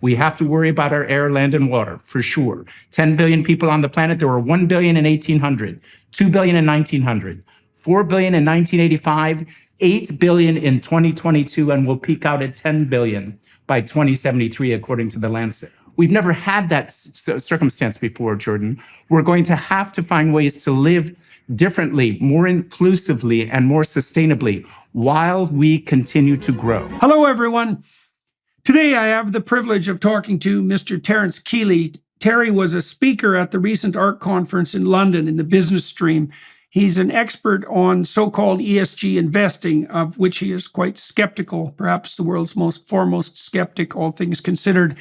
We have to worry about our air, land, and water, for sure. 10 billion people on the planet. There were 1 billion in 1800, 2 billion in 1900, 4 billion in 1985, 8 billion in 2022, and we'll peak out at 10 billion by 2073, according to the Lancet. We've never had that circumstance before, Jordan. We're going to have to find ways to live differently, more inclusively, and more sustainably while we continue to grow. Hello, everyone. Today, I have the privilege of talking to Mr. Terrence Keeley. Terry was a speaker at the recent ARC conference in London in the business stream. He's an expert on so-called ESG investing, of which he is quite skeptical, perhaps the world's foremost skeptic, all things considered.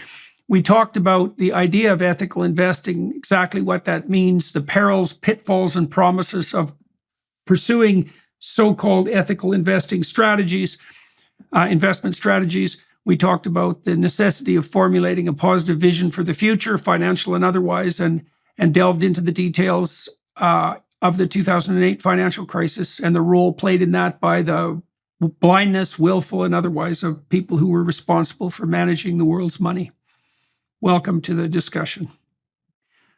We talked about the idea of ethical investing, exactly what that means, the perils, pitfalls, and promises of pursuing so-called ethical investing strategies, investment strategies. We talked about the necessity of formulating a positive vision for the future, financial and otherwise, and delved into the details of the 2008 financial crisis and the role played in that by the blindness, willful and otherwise, of people who were responsible for managing the world's money. Welcome to the discussion.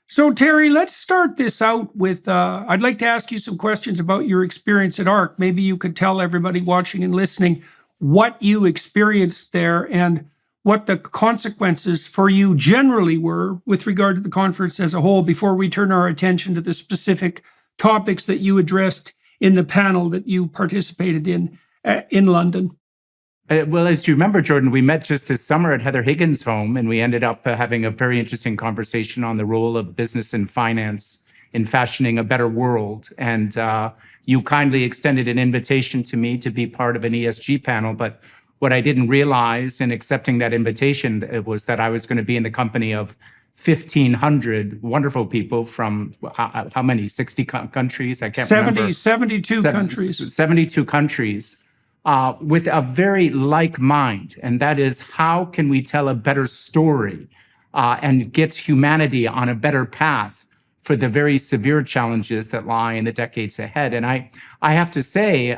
So, Terry, let's start this out with, I'd like to ask you some questions about your experience at ARC. Maybe you could tell everybody watching and listening what you experienced there and what the consequences for you generally were with regard to the conference as a whole before we turn our attention to the specific topics that you addressed in the panel that you participated in London. Well, as you remember, Jordan, we met just this summer at Heather Higgins' home, and we ended up having a very interesting conversation on the role of business and finance in fashioning a better world. And you kindly extended an invitation to me to be part of an ESG panel. But what I didn't realize in accepting that invitation was that I was going to be in the company of 1,500 wonderful people from how many? 60 countries? I can't remember. 72 countries. 72 countries. With a very like mind, and that is how can we tell a better story and get humanity on a better path for the very severe challenges that lie in the decades ahead. And I have to say,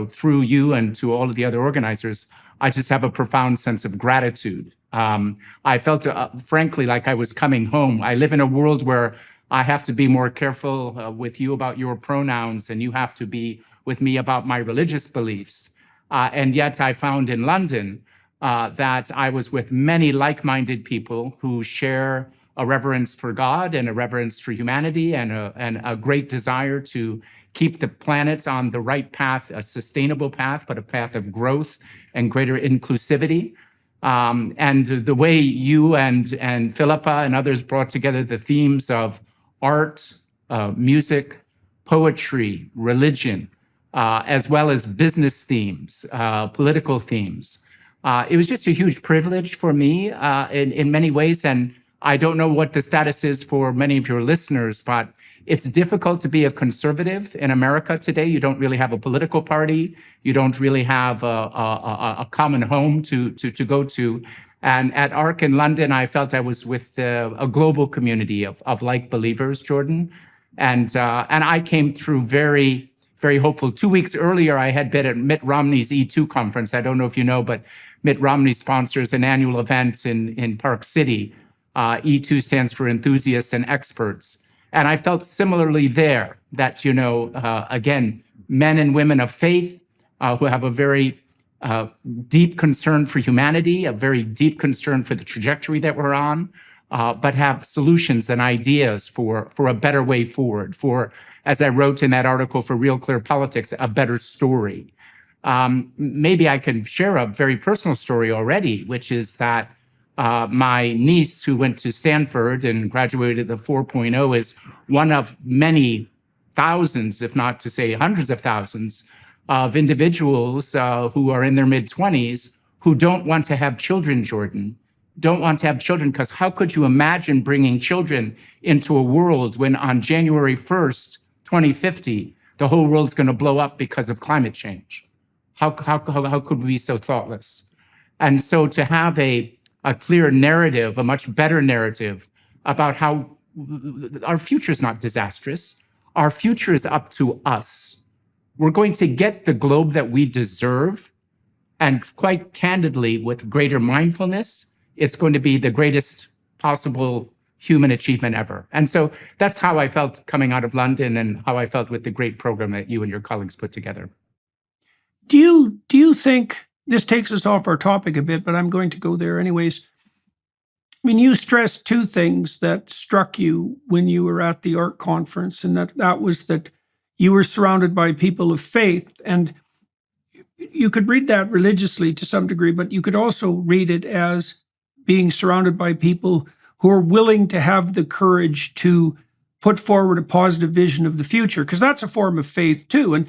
through you and to all of the other organizers, I just have a profound sense of gratitude. I felt, frankly, like I was coming home. I live in a world where I have to be more careful with you about your pronouns, and you have to be with me about my religious beliefs. And yet I found in London that I was with many like-minded people who share a reverence for God and a reverence for humanity and a great desire to keep the planet on the right path, a sustainable path, but a path of growth and greater inclusivity. And the way you and Philippa and others brought together the themes of art, music, poetry, religion, as well as business themes, political themes. It was just a huge privilege for me in many ways. And I don't know what the status is for many of your listeners, but it's difficult to be a conservative in America today. You don't really have a political party. You don't really have a common home to go to. And at ARC in London, I felt I was with a global community of like believers, Jordan. And I came through very, very hopeful. 2 weeks earlier, I had been at Mitt Romney's E2 conference. I don't know if you know, but Mitt Romney sponsors an annual event in Park City. E2 stands for enthusiasts and experts. And I felt similarly there that, again, men and women of faith who have a very deep concern for humanity, a very deep concern for the trajectory that we're on, but have solutions and ideas for a better way forward, for, as I wrote in that article for Real Clear Politics, a better story. Maybe I can share a very personal story already, which is that my niece, who went to Stanford and graduated the 4.0, is one of many thousands, if not to say hundreds of thousands, of individuals who are in their mid-20s who don't want to have children, Jordan, don't want to have children, because how could you imagine bringing children into a world when on January 1st, 2050, the whole world's going to blow up because of climate change? How could we be so thoughtless? And so to have a clear narrative, a much better narrative about how our future is not disastrous. Our future is up to us. We're going to get the globe that we deserve, and quite candidly, with greater mindfulness it's going to be the greatest possible human achievement ever. And so that's how I felt coming out of London and how I felt with the great program that you and your colleagues put together. Do you think, this takes us off our topic a bit, but I'm going to go there anyways. I mean, you stressed two things that struck you when you were at the ARC conference, and that was that you were surrounded by people of faith. And you could read that religiously to some degree, but you could also read it as being surrounded by people who are willing to have the courage to put forward a positive vision of the future, because that's a form of faith too. And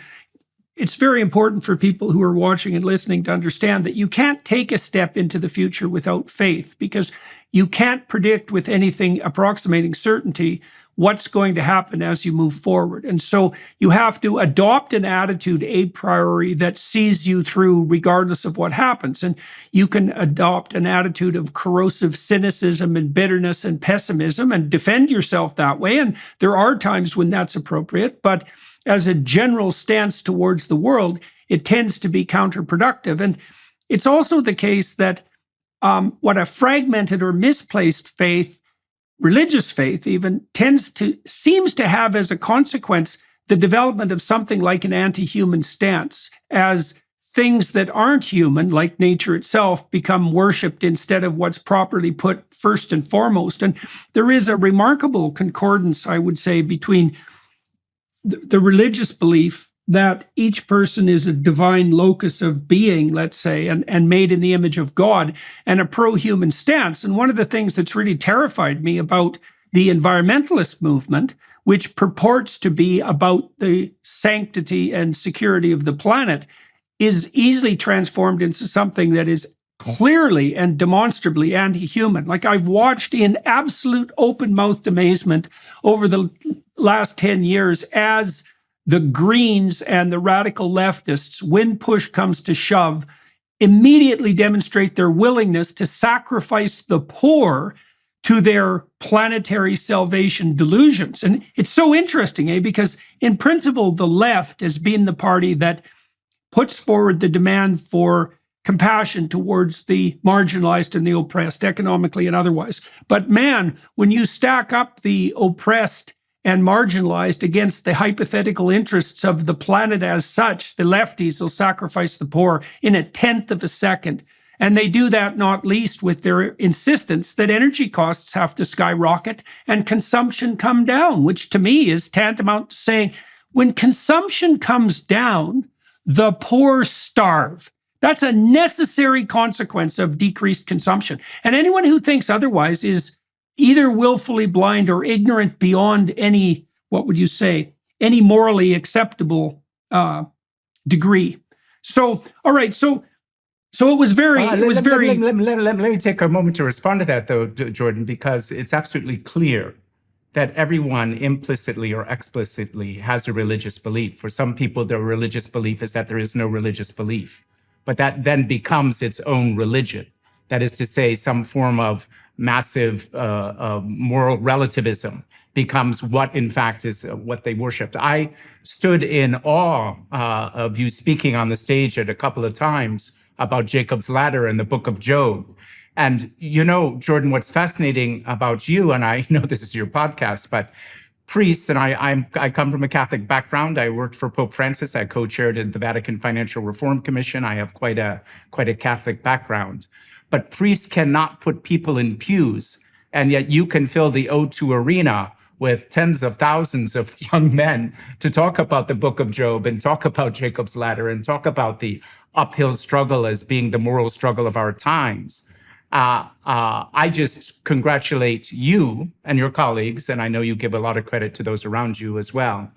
it's very important for people who are watching and listening to understand that you can't take a step into the future without faith, because you can't predict with anything approximating certainty what's going to happen as you move forward. And so you have to adopt an attitude a priori that sees you through regardless of what happens. And you can adopt an attitude of corrosive cynicism and bitterness and pessimism and defend yourself that way. And there are times when that's appropriate, but as a general stance towards the world, it tends to be counterproductive. And it's also the case that what a fragmented or misplaced faith, religious faith even, seems to have as a consequence the development of something like an anti-human stance, as things that aren't human, like nature itself, become worshipped instead of what's properly put first and foremost. And there is a remarkable concordance, I would say, between the religious belief that each person is a divine locus of being, let's say, and made in the image of God, and a pro-human stance. And one of the things that's really terrified me about the environmentalist movement, which purports to be about the sanctity and security of the planet, is easily transformed into something that is clearly and demonstrably anti-human. Like, I've watched in absolute open-mouthed amazement over the last 10 years as the Greens and the radical leftists, when push comes to shove, immediately demonstrate their willingness to sacrifice the poor to their planetary salvation delusions. And it's so interesting, because in principle, the left has been the party that puts forward the demand for compassion towards the marginalized and the oppressed, economically and otherwise. But man, when you stack up the oppressed and marginalized against the hypothetical interests of the planet as such, the lefties will sacrifice the poor in a tenth of a second. And they do that not least with their insistence that energy costs have to skyrocket and consumption come down, which to me is tantamount to saying, when consumption comes down, the poor starve. That's a necessary consequence of decreased consumption. And anyone who thinks otherwise is either willfully blind or ignorant beyond any, what would you say, any morally acceptable degree. So, all right, so it was very, Let me take a moment to respond to that, though, Jordan, because it's absolutely clear that everyone implicitly or explicitly has a religious belief. For some people, their religious belief is that there is no religious belief, but that then becomes its own religion. That is to say, some form of massive moral relativism becomes what, in fact, is what they worshipped. I stood in awe of you speaking on the stage at a couple of times about Jacob's ladder and the book of Job. And you know, Jordan, what's fascinating about you, and I know this is your podcast, but priests, and I come from a Catholic background. I worked for Pope Francis. I co-chaired the Vatican Financial Reform Commission. I have quite a Catholic background. But priests cannot put people in pews, and yet you can fill the O2 arena with tens of thousands of young men to talk about the book of Job and talk about Jacob's ladder and talk about the uphill struggle as being the moral struggle of our times. I just congratulate you and your colleagues, and I know you give a lot of credit to those around you as well,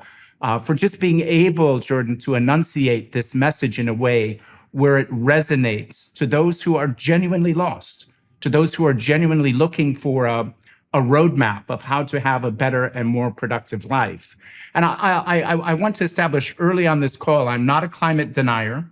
for just being able, Jordan, to enunciate this message in a way where it resonates to those who are genuinely lost, to those who are genuinely looking for a roadmap of how to have a better and more productive life. And I want to establish early on this call, I'm not a climate denier.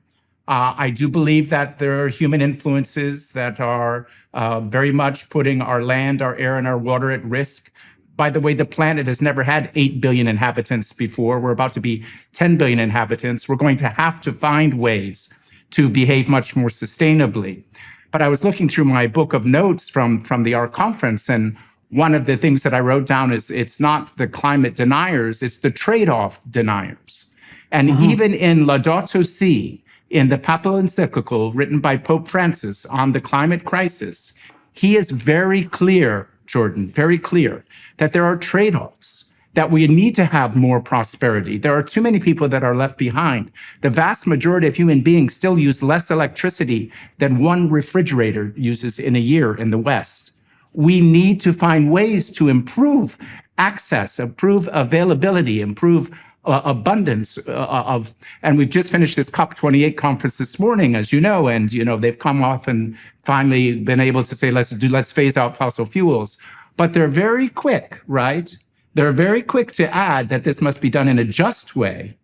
I do believe that there are human influences that are very much putting our land, our air, and our water at risk. By the way, the planet has never had 8 billion inhabitants before. We're about to be 10 billion inhabitants. We're going to have to find ways to behave much more sustainably. But I was looking through my book of notes from the ARC conference, and one of the things that I wrote down is it's not the climate deniers, it's the trade-off deniers. And even in Laudato Si, in the papal encyclical written by Pope Francis on the climate crisis, he is very clear, Jordan, very clear, that there are trade-offs, that we need to have more prosperity. There are too many people that are left behind. The vast majority of human beings still use less electricity than one refrigerator uses in a year in the West. We need to find ways to improve access, improve availability, improve abundance of, and we've just finished this COP28 conference this morning, as you know, and they've come off and finally been able to say, let's phase out fossil fuels. But they're very quick, right? They're very quick to add that this must be done in a just way.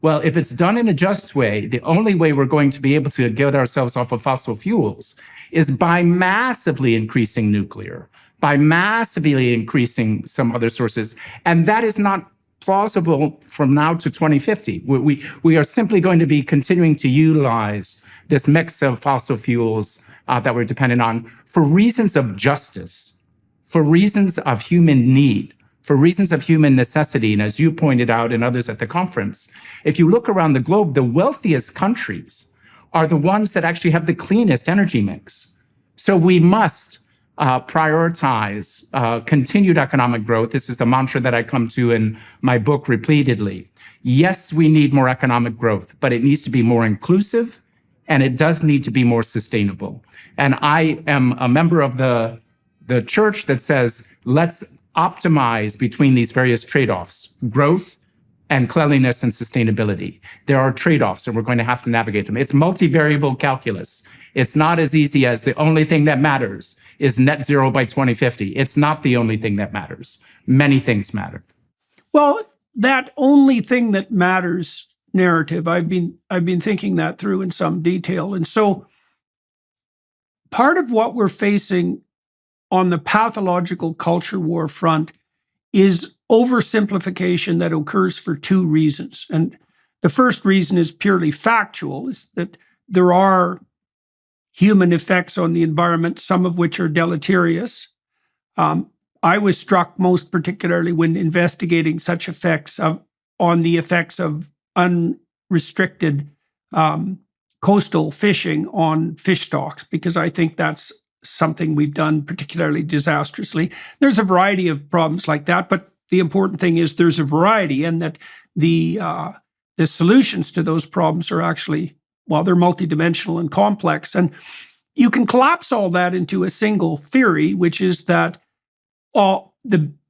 Well, if it's done in a just way, the only way we're going to be able to get ourselves off of fossil fuels is by massively increasing nuclear, by massively increasing some other sources. And that is not plausible from now to 2050. We are simply going to be continuing to utilize this mix of fossil fuels that we're dependent on for reasons of justice, for reasons of human need, for reasons of human necessity. And as you pointed out and others at the conference, if you look around the globe, the wealthiest countries are the ones that actually have the cleanest energy mix. So we must prioritize continued economic growth. This is the mantra that I come to in my book repeatedly. Yes, we need more economic growth, but it needs to be more inclusive, and it does need to be more sustainable. And I am a member of the church that says, let's optimize between these various trade-offs, growth and cleanliness and sustainability. There are trade-offs, and we're going to have to navigate them. It's multivariable calculus. It's not as easy as the only thing that matters is net zero by 2050. It's not the only thing that matters. Many things matter. Well, that only thing that matters narrative, I've been thinking that through in some detail. And so part of what we're facing on the pathological culture war front is oversimplification that occurs for two reasons. And the first reason is purely factual, is that there are human effects on the environment, some of which are deleterious. I was struck most particularly when investigating such effects on the effects of unrestricted coastal fishing on fish stocks, because I think that's something we've done particularly disastrously. There's a variety of problems like that, but the important thing is there's a variety, and that the solutions to those problems are actually, well, they're multidimensional and complex. And you can collapse all that into a single theory, which is that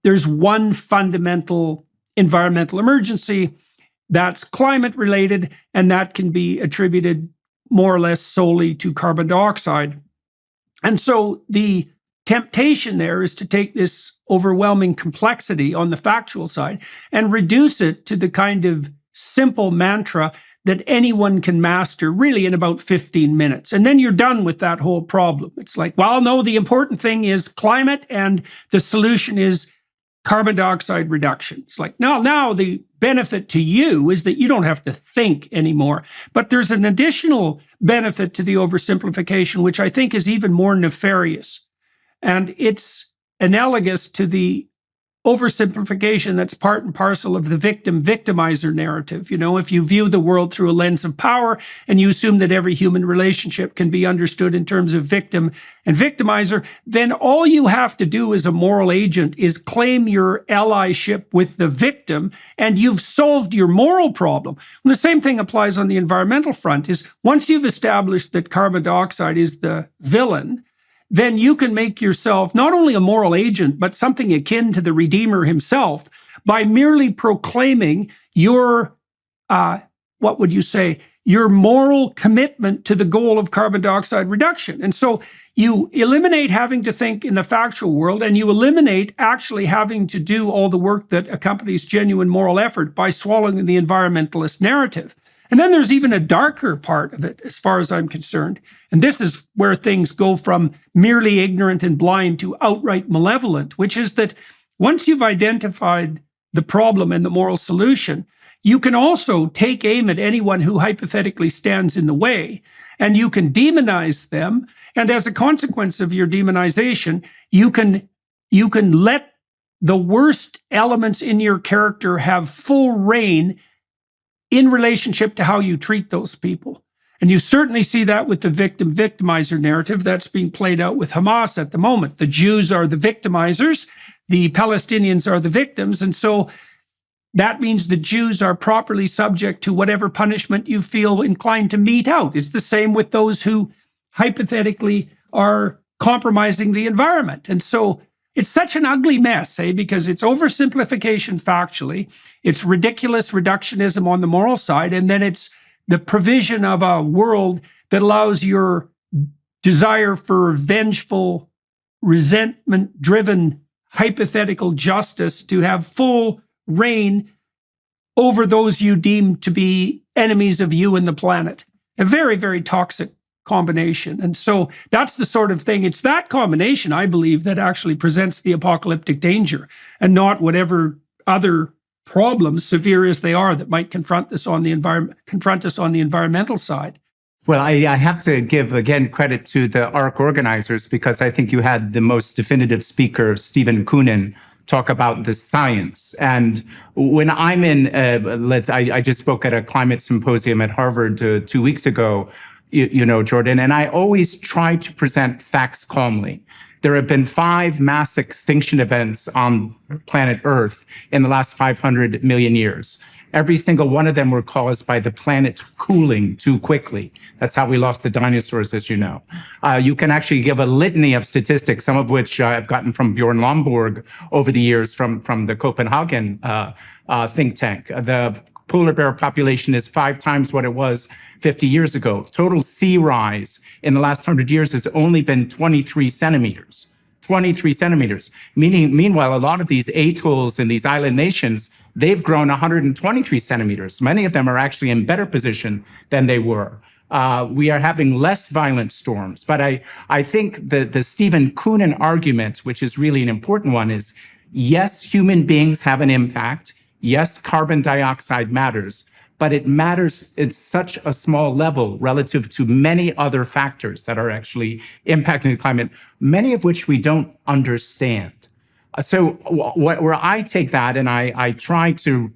there's one fundamental environmental emergency that's climate related, and that can be attributed more or less solely to carbon dioxide. And so the temptation there is to take this overwhelming complexity on the factual side and reduce it to the kind of simple mantra that anyone can master really in about 15 minutes. And then you're done with that whole problem. It's like, well, no, the important thing is climate and the solution is carbon dioxide reduction. It's like, no, now the benefit to you is that you don't have to think anymore. But there's an additional benefit to the oversimplification, which I think is even more nefarious. And it's analogous to the oversimplification that's part and parcel of the victim-victimizer narrative. You know, if you view the world through a lens of power and you assume that every human relationship can be understood in terms of victim and victimizer, then all you have to do as a moral agent is claim your allyship with the victim, and you've solved your moral problem. And the same thing applies on the environmental front, is once you've established that carbon dioxide is the villain, then you can make yourself not only a moral agent, but something akin to the Redeemer himself by merely proclaiming your, what would you say, your moral commitment to the goal of carbon dioxide reduction. And so you eliminate having to think in the factual world, and you eliminate actually having to do all the work that accompanies genuine moral effort by swallowing the environmentalist narrative. And then there's even a darker part of it, as far as I'm concerned. And this is where things go from merely ignorant and blind to outright malevolent, which is that once you've identified the problem and the moral solution, you can also take aim at anyone who hypothetically stands in the way and you can demonize them. And as a consequence of your demonization, you can let the worst elements in your character have full reign in relationship to how you treat those people. And you certainly see that with the victim-victimizer narrative that's being played out with Hamas at the moment. The Jews are the victimizers, the Palestinians are the victims, and so that means the Jews are properly subject to whatever punishment you feel inclined to mete out. It's the same with those who hypothetically are compromising the environment. And so it's such an ugly mess, because it's oversimplification factually, it's ridiculous reductionism on the moral side, and then it's the provision of a world that allows your desire for vengeful, resentment-driven, hypothetical justice to have full reign over those you deem to be enemies of you and the planet. A very, very toxic combination. And so that's the sort of thing, it's that combination, I believe, that actually presents the apocalyptic danger, and not whatever other problems, severe as they are, that might confront us on the environmental side. Well, I have to give, again, credit to the ARC organizers, because I think you had the most definitive speaker, Stephen Koonin, talk about the science. And when I'm in, I just spoke at a climate symposium at Harvard 2 weeks ago, Jordan, and I always try to present facts calmly. There have been 5 mass extinction events on planet Earth in the last 500 million years. Every single one of them were caused by the planet cooling too quickly. That's how we lost the dinosaurs, as you know. You can actually give a litany of statistics, some of which I've gotten from Bjorn Lomborg over the years from the Copenhagen think tank. The polar bear population is 5 times what it was 50 years ago. Total sea rise in the last 100 years has only been 23 centimeters. 23 centimeters. Meanwhile, a lot of these atolls and these island nations, they've grown 123 centimeters. Many of them are actually in better position than they were. We are having less violent storms. But I think the Stephen Koonin argument, which is really an important one, is yes, human beings have an impact. Yes, carbon dioxide matters, but it matters at such a small level relative to many other factors that are actually impacting the climate, many of which we don't understand. So where I take that, and I try to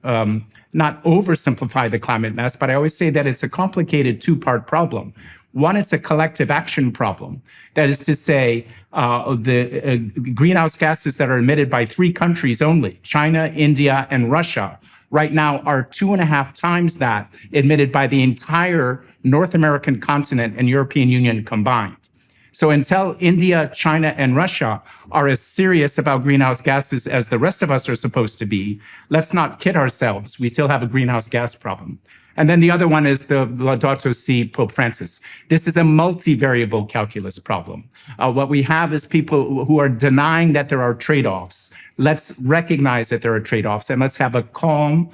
not oversimplify the climate mess, but I always say that it's a complicated 2-part problem. One is a collective action problem. That is to say, the greenhouse gases that are emitted by 3 countries only, China, India, and Russia, right now are 2.5 times that emitted by the entire North American continent and European Union combined. So until India, China, and Russia are as serious about greenhouse gases as the rest of us are supposed to be, let's not kid ourselves. We still have a greenhouse gas problem. And then the other one is the Laudato Si Pope Francis. This is a multivariable calculus problem. What we have is people who are denying that there are trade-offs. Let's recognize that there are trade-offs, and let's have a calm,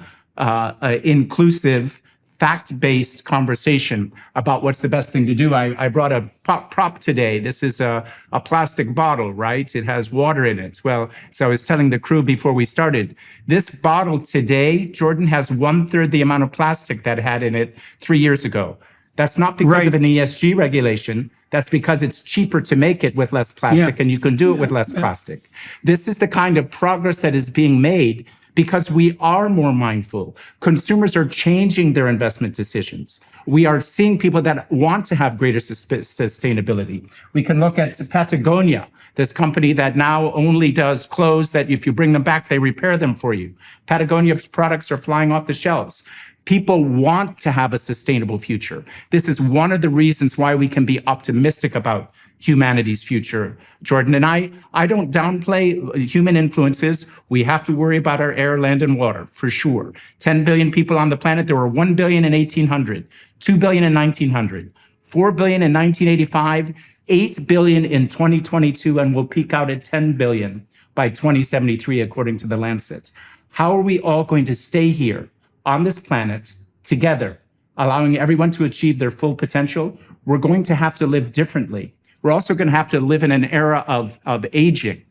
inclusive, fact-based conversation about what's the best thing to do. I brought a prop today. This is a plastic bottle, right? It has water in it. Well, so I was telling the crew before we started, this bottle today, Jordan, has 1/3 the amount of plastic that it had in it 3 years ago. That's not because of an ESG regulation. That's because it's cheaper to make it with less plastic, and you can do it with less plastic. This is the kind of progress that is being made because we are more mindful. Consumers are changing their investment decisions. We are seeing people that want to have greater sustainability. We can look at Patagonia, this company that now only does clothes that if you bring them back, they repair them for you. Patagonia's products are flying off the shelves. People want to have a sustainable future. This is one of the reasons why we can be optimistic about humanity's future, Jordan. And I don't downplay human influences. We have to worry about our air, land, and water, for sure. 10 billion people on the planet. There were 1 billion in 1800, 2 billion in 1900, 4 billion in 1985, 8 billion in 2022, and we'll peak out at 10 billion by 2073, according to the Lancet. How are we all going to stay here on this planet together, allowing everyone to achieve their full potential? We're going to have to live differently. We're also going to have to live in an era of aging.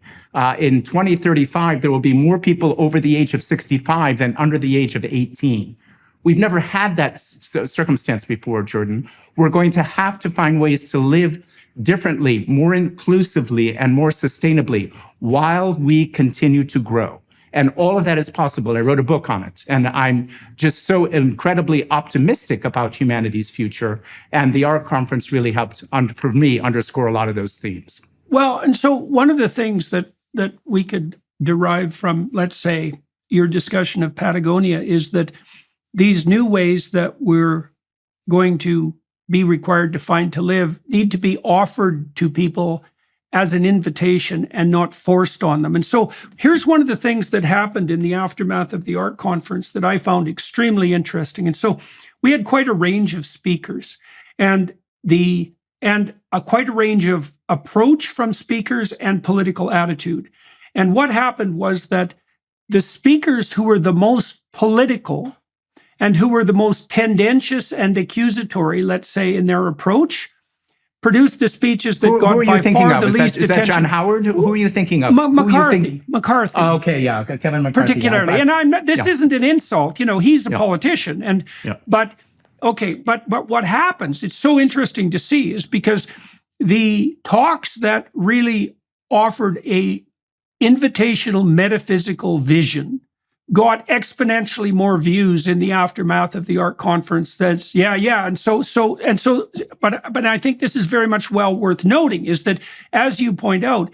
In 2035, there will be more people over the age of 65 than under the age of 18. We've never had that circumstance before, Jordan. We're going to have to find ways to live differently, more inclusively, and more sustainably while we continue to grow. And all of that is possible. I wrote a book on it. And I'm just so incredibly optimistic about humanity's future. And the ARC conference really helped, for me, underscore a lot of those themes. Well, and so one of the things that we could derive from, let's say, your discussion of Patagonia is that these new ways that we're going to be required to find to live need to be offered to people as an invitation and not forced on them. And so here's one of the things that happened in the aftermath of the ARC conference that I found extremely interesting. And so we had quite a range of speakers and quite a range of approach from speakers and political attitude. And what happened was that the speakers who were the most political and who were the most tendentious and accusatory, let's say, in their approach, produced the speeches that got by far the least attention. Is that John Howard? Who are you thinking of? McCarthy. Oh, okay, yeah, Kevin McCarthy. Particularly, yeah, and I'm not, this isn't an insult. You know, he's a politician, and but what happens? It's so interesting to see is because the talks that really offered a invitational metaphysical vision got exponentially more views in the aftermath of the ARC conference. But I think this is very much well worth noting is that, as you point out,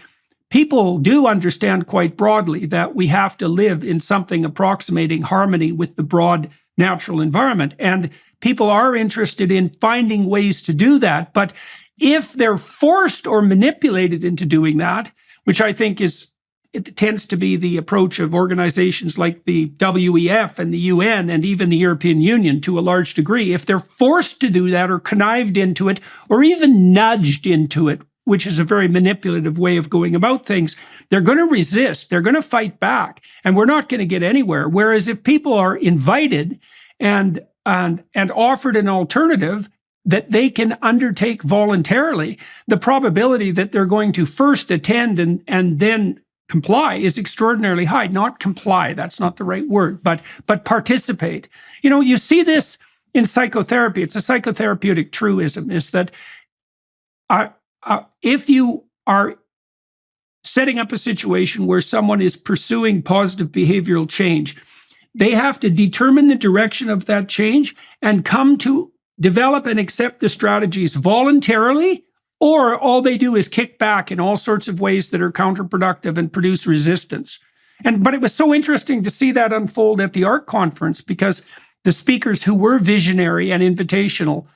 people do understand quite broadly that we have to live in something approximating harmony with the broad natural environment. And people are interested in finding ways to do that. But if they're forced or manipulated into doing that, which I think it tends to be the approach of organizations like the WEF and the UN and even the European Union to a large degree. If they're forced to do that or connived into it or even nudged into it, which is a very manipulative way of going about things, they're going to resist, they're going to fight back, and we're not going to get anywhere. Whereas if people are invited and offered an alternative that they can undertake voluntarily, the probability that they're going to first attend and then comply is extraordinarily high. Not comply, that's not the right word, but participate. You know, you see this in psychotherapy. It's a psychotherapeutic truism, is that if you are setting up a situation where someone is pursuing positive behavioral change, they have to determine the direction of that change and come to develop and accept the strategies voluntarily, or all they do is kick back in all sorts of ways that are counterproductive and produce resistance. But it was so interesting to see that unfold at the ARC conference because the speakers who were visionary and invitational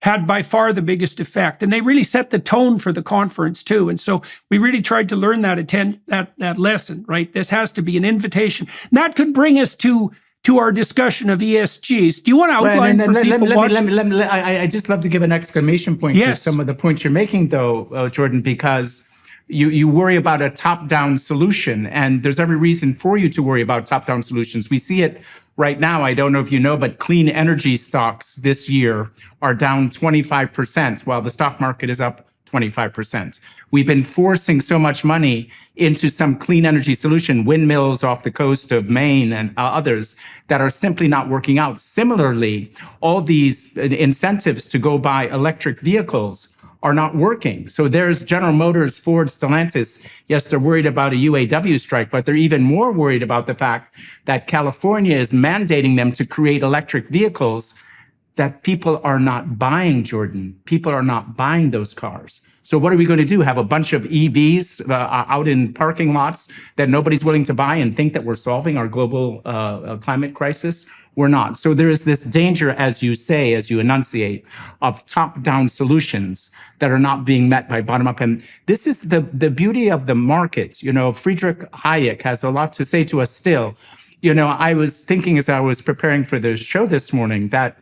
had by far the biggest effect. And they really set the tone for the conference too. And so we really tried to learn that lesson, right? This has to be an invitation. And that could bring us to our discussion of ESGs. Do you want to outline for people watching? I just love to give an exclamation point to some of the points you're making, though, Jordan, because you worry about a top-down solution, and there's every reason for you to worry about top-down solutions. We see it right now. I don't know if you know, but clean energy stocks this year are down 25%, while the stock market is up 25%. We've been forcing so much money into some clean energy solution, windmills off the coast of Maine and others that are simply not working out. Similarly, all these incentives to go buy electric vehicles are not working. So there's General Motors, Ford, Stellantis. Yes, they're worried about a UAW strike, but they're even more worried about the fact that California is mandating them to create electric vehicles that people are not buying, Jordan. People are not buying those cars. So what are we going to do? Have a bunch of EVs out in parking lots that nobody's willing to buy and think that we're solving our global climate crisis? We're not. So there is this danger, as you say, as you enunciate, of top-down solutions that are not being met by bottom-up. And this is the beauty of the market. You know, Friedrich Hayek has a lot to say to us still. You know, I was thinking as I was preparing for the show this morning that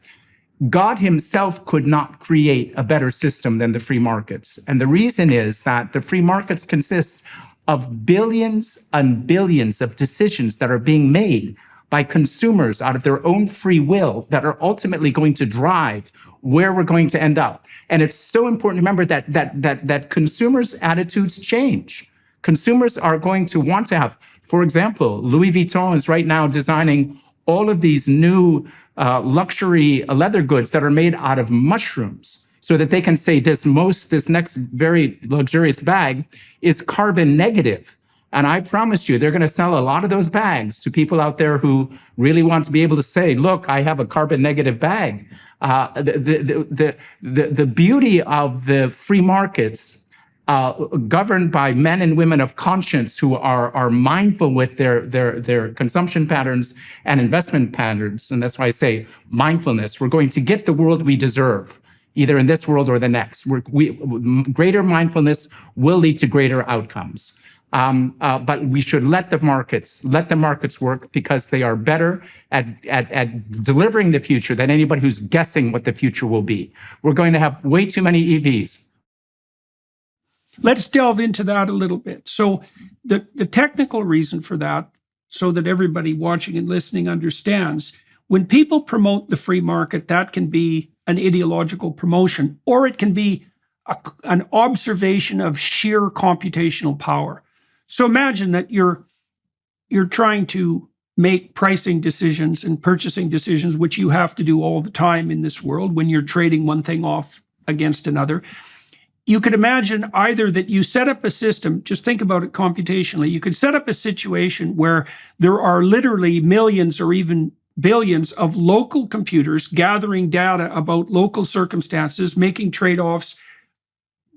God himself could not create a better system than the free markets. And the reason is that the free markets consist of billions and billions of decisions that are being made by consumers out of their own free will that are ultimately going to drive where we're going to end up. And it's so important to remember that consumers' attitudes change. Consumers are going to want to have, for example, Louis Vuitton is right now designing all of these new luxury leather goods that are made out of mushrooms, so that they can say this next very luxurious bag is carbon negative. And I promise you, they're going to sell a lot of those bags to people out there who really want to be able to say, look, I have a carbon negative bag. The beauty of the free markets, governed by men and women of conscience who are mindful with their consumption patterns and investment patterns. And that's why I say mindfulness. We're going to get the world we deserve, either in this world or the next. Greater mindfulness will lead to greater outcomes. But we should let the markets work, because they are better at delivering the future than anybody who's guessing what the future will be. We're going to have way too many EVs. Let's delve into that a little bit. So the technical reason for that, so that everybody watching and listening understands, when people promote the free market, that can be an ideological promotion, or it can be an observation of sheer computational power. So imagine that you're trying to make pricing decisions and purchasing decisions, which you have to do all the time in this world when you're trading one thing off against another. You could imagine either that you set up a system, just think about it computationally, you could set up a situation where there are literally millions or even billions of local computers gathering data about local circumstances, making trade-offs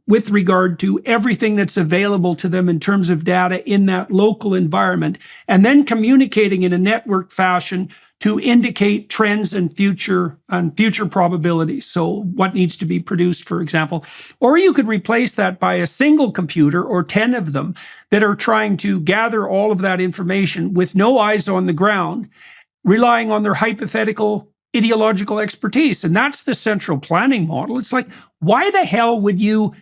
with regard to everything that's available to them in terms of data in that local environment, and then communicating in a network fashion to indicate trends and future probabilities. So what needs to be produced, for example. Or you could replace that by a single computer or 10 of them that are trying to gather all of that information with no eyes on the ground, relying on their hypothetical ideological expertise. And that's the central planning model. It's like, why the hell would you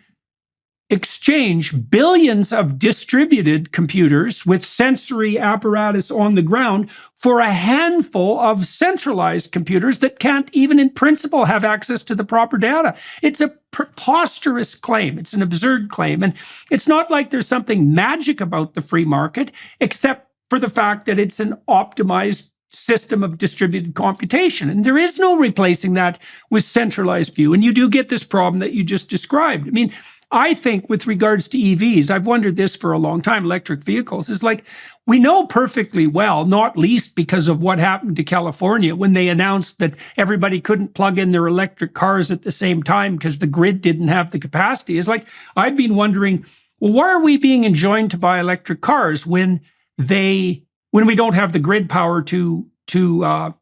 exchange billions of distributed computers with sensory apparatus on the ground for a handful of centralized computers that can't even in principle have access to the proper data? It's a preposterous claim. It's an absurd claim. And it's not like there's something magic about the free market, except for the fact that it's an optimized system of distributed computation. And there is no replacing that with centralized view. And you do get this problem that you just described. I mean, I think with regards to EVs, I've wondered this for a long time, electric vehicles, is like, we know perfectly well, not least because of what happened to California when they announced that everybody couldn't plug in their electric cars at the same time because the grid didn't have the capacity. It's like, I've been wondering, well, why are we being enjoined to buy electric cars when we don't have the grid power to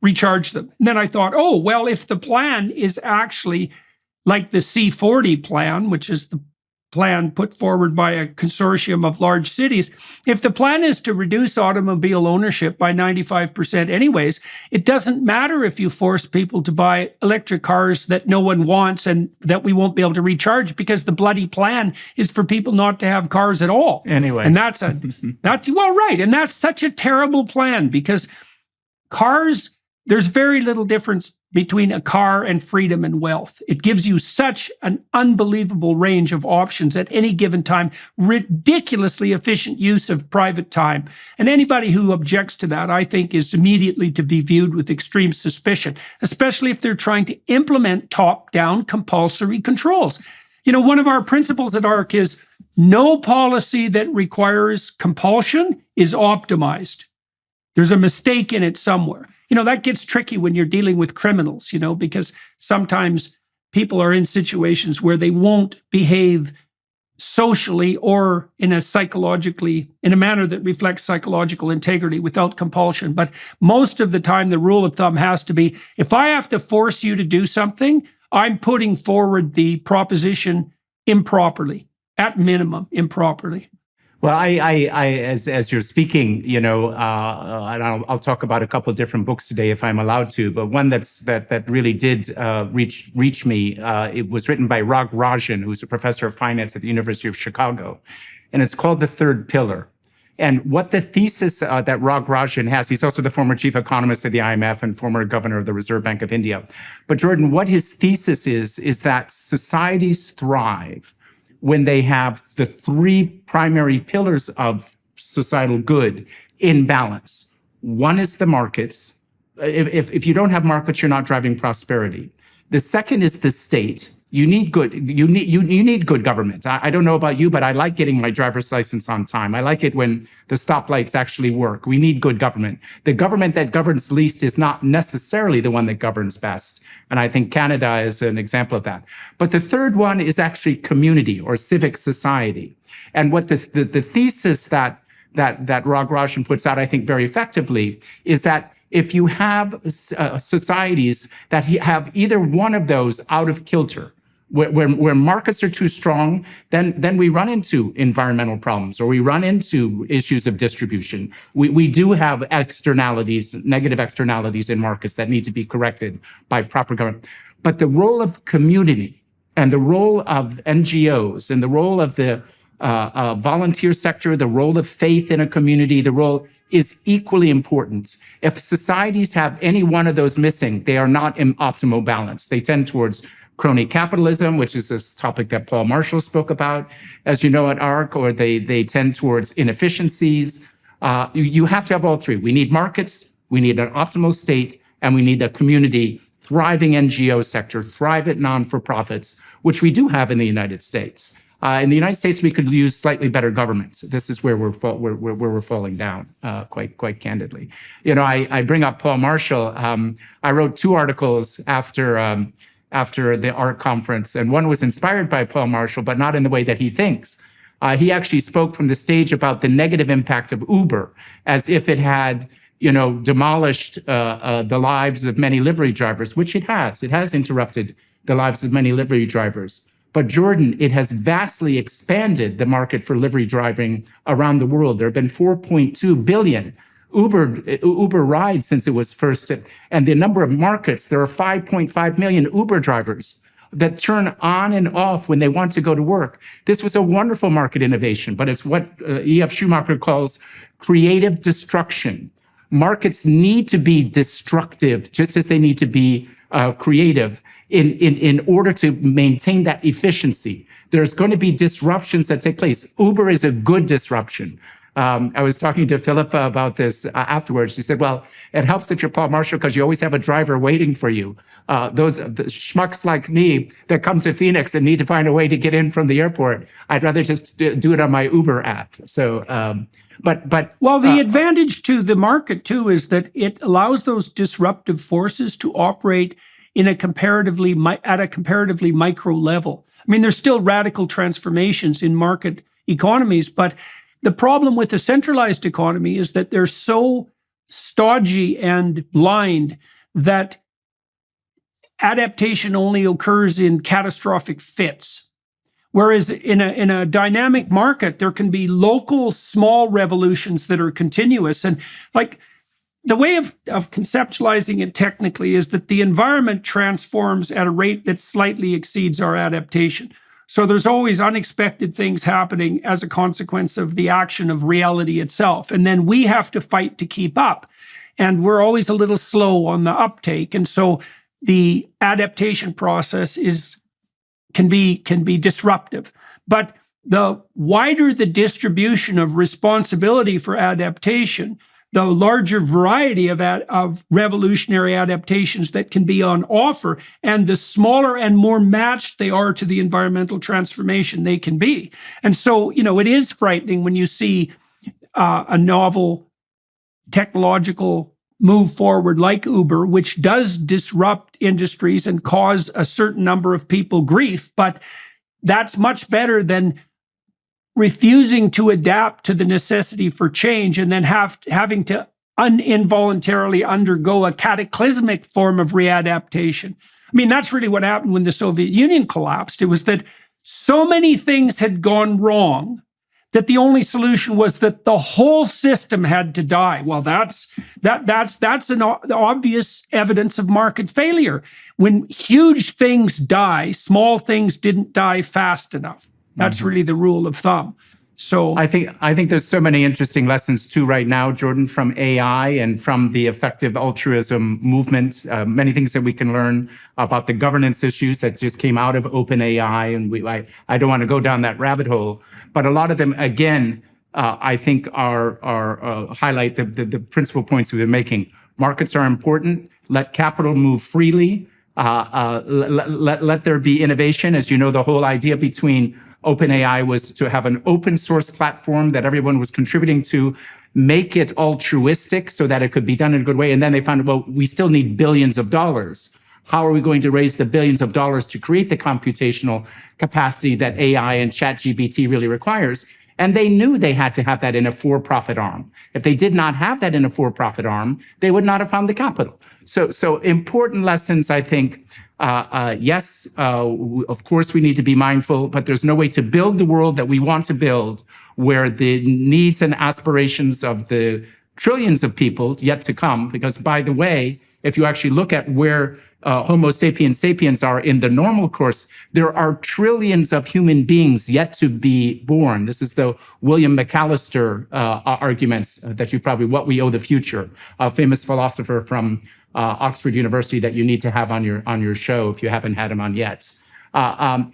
recharge them? And then I thought, oh, well, if the plan is actually like the C40 plan, which is the plan put forward by a consortium of large cities, if the plan is to reduce automobile ownership by 95% anyways, it doesn't matter if you force people to buy electric cars that no one wants and that we won't be able to recharge, because the bloody plan is for people not to have cars at all. Anyway. And that's well, right. And that's such a terrible plan, because cars, there's very little difference between a car and freedom and wealth. It gives you such an unbelievable range of options at any given time, ridiculously efficient use of private time. And anybody who objects to that, I think, is immediately to be viewed with extreme suspicion, especially if they're trying to implement top-down compulsory controls. You know, one of our principles at ARC is no policy that requires compulsion is optimized. There's a mistake in it somewhere. You know, that gets tricky when you're dealing with criminals, you know, because sometimes people are in situations where they won't behave socially or in a manner that reflects psychological integrity without compulsion. But most of the time, the rule of thumb has to be, if I have to force you to do something, I'm putting forward the proposition improperly, at minimum, improperly. Well, as you're speaking, you know, and I'll talk about a couple of different books today if I'm allowed to, but one that really did reach me. It was written by Rag Rajan, who's a professor of finance at the University of Chicago, and it's called The Third Pillar. And what the thesis that Rag Rajan has, he's also the former chief economist of the IMF and former governor of the Reserve Bank of India. But Jordan, what his thesis is that societies thrive when they have the three primary pillars of societal good in balance. One is the markets, if you don't have markets, you're not driving prosperity. The second is the state. You need good government. I don't know about you, but I like getting my driver's license on time. I like it when the stoplights actually work. We need good government. The government that governs least is not necessarily the one that governs best. And I think Canada is an example of that. But the third one is actually community or civic society. And what the thesis that Raghuram puts out, I think, very effectively, is that if you have societies that have either one of those out of kilter, where markets are too strong, then we run into environmental problems, or we run into issues of distribution. We do have externalities, negative externalities in markets that need to be corrected by proper government. But the role of community and the role of NGOs and the role of the volunteer sector, the role of faith in a community, the role is equally important. If societies have any one of those missing, they are not in optimal balance. They tend towards crony capitalism, which is this topic that Paul Marshall spoke about, as you know, at ARC, or they tend towards inefficiencies. You have to have all three. We need markets, we need an optimal state, and we need a community, thriving NGO sector, thriving non-for-profits, which we do have in the United States. In the United States, we could use slightly better governments. This is where we're falling down, quite candidly. You know, I bring up Paul Marshall. I wrote 2 articles after the ARC conference, and one was inspired by Paul Marshall, but not in the way that he thinks. He actually spoke from the stage about the negative impact of Uber, as if it had, you know, demolished the lives of many livery drivers, which it has. It has interrupted the lives of many livery drivers. But Jordan, it has vastly expanded the market for livery driving around the world. There have been 4.2 billion Uber rides since it was first. And the number of markets, there are 5.5 million Uber drivers that turn on and off when they want to go to work. This was a wonderful market innovation, but it's what E.F. Schumacher calls creative destruction. Markets need to be destructive, just as they need to be creative in order to maintain that efficiency. There's going to be disruptions that take place. Uber is a good disruption. I was talking to Philippa about this afterwards. She said, well, it helps if you're Paul Marshall because you always have a driver waiting for you. Those the schmucks like me that come to Phoenix and need to find a way to get in from the airport, I'd rather just do it on my Uber app. So, well, the advantage to the market too is that it allows those disruptive forces to operate in a comparatively micro level. I mean, there's still radical transformations in market economies, but the problem with a centralized economy is that they're so stodgy and blind that adaptation only occurs in catastrophic fits. Whereas in a dynamic market, there can be local small revolutions that are continuous. And like the way of conceptualizing it technically is that the environment transforms at a rate that slightly exceeds our adaptation. So there's always unexpected things happening as a consequence of the action of reality itself. And then we have to fight to keep up. And we're always a little slow on the uptake. And so the adaptation process can be disruptive. But the wider the distribution of responsibility for adaptation, the larger variety of revolutionary adaptations that can be on offer, and the smaller and more matched they are to the environmental transformation they can be. And so, you know, it is frightening when you see a novel technological move forward like Uber, which does disrupt industries and cause a certain number of people grief, but that's much better than refusing to adapt to the necessity for change and then having to involuntarily undergo a cataclysmic form of readaptation. I mean, that's really what happened when the Soviet Union collapsed. It was that so many things had gone wrong that the only solution was that the whole system had to die. Well, that's an obvious evidence of market failure. When huge things die, small things didn't die fast enough. That's really the rule of thumb. So I think there's so many interesting lessons too right now, Jordan, from AI and from the effective altruism movement. Many things that we can learn about the governance issues that just came out of OpenAI, and I don't want to go down that rabbit hole, but a lot of them again I think are highlight the principal points we've been making. Markets are important. Let capital move freely. Let there be innovation. As you know, the whole idea between OpenAI was to have an open source platform that everyone was contributing to, make it altruistic so that it could be done in a good way. And then they found, well, we still need billions of dollars. How are we going to raise the billions of dollars to create the computational capacity that AI and ChatGPT really requires? And they knew they had to have that in a for-profit arm. If they did not have that in a for-profit arm, they would not have found the capital. So important lessons, I think. Yes, of course, we need to be mindful, but there's no way to build the world that we want to build where the needs and aspirations of the trillions of people yet to come, because by the way, if you actually look at where Homo sapiens sapiens are in the normal course, there are trillions of human beings yet to be born. This is the William McAllister arguments that you probably, what we owe the future, a famous philosopher from Oxford University that you need to have on your show if you haven't had him on yet. And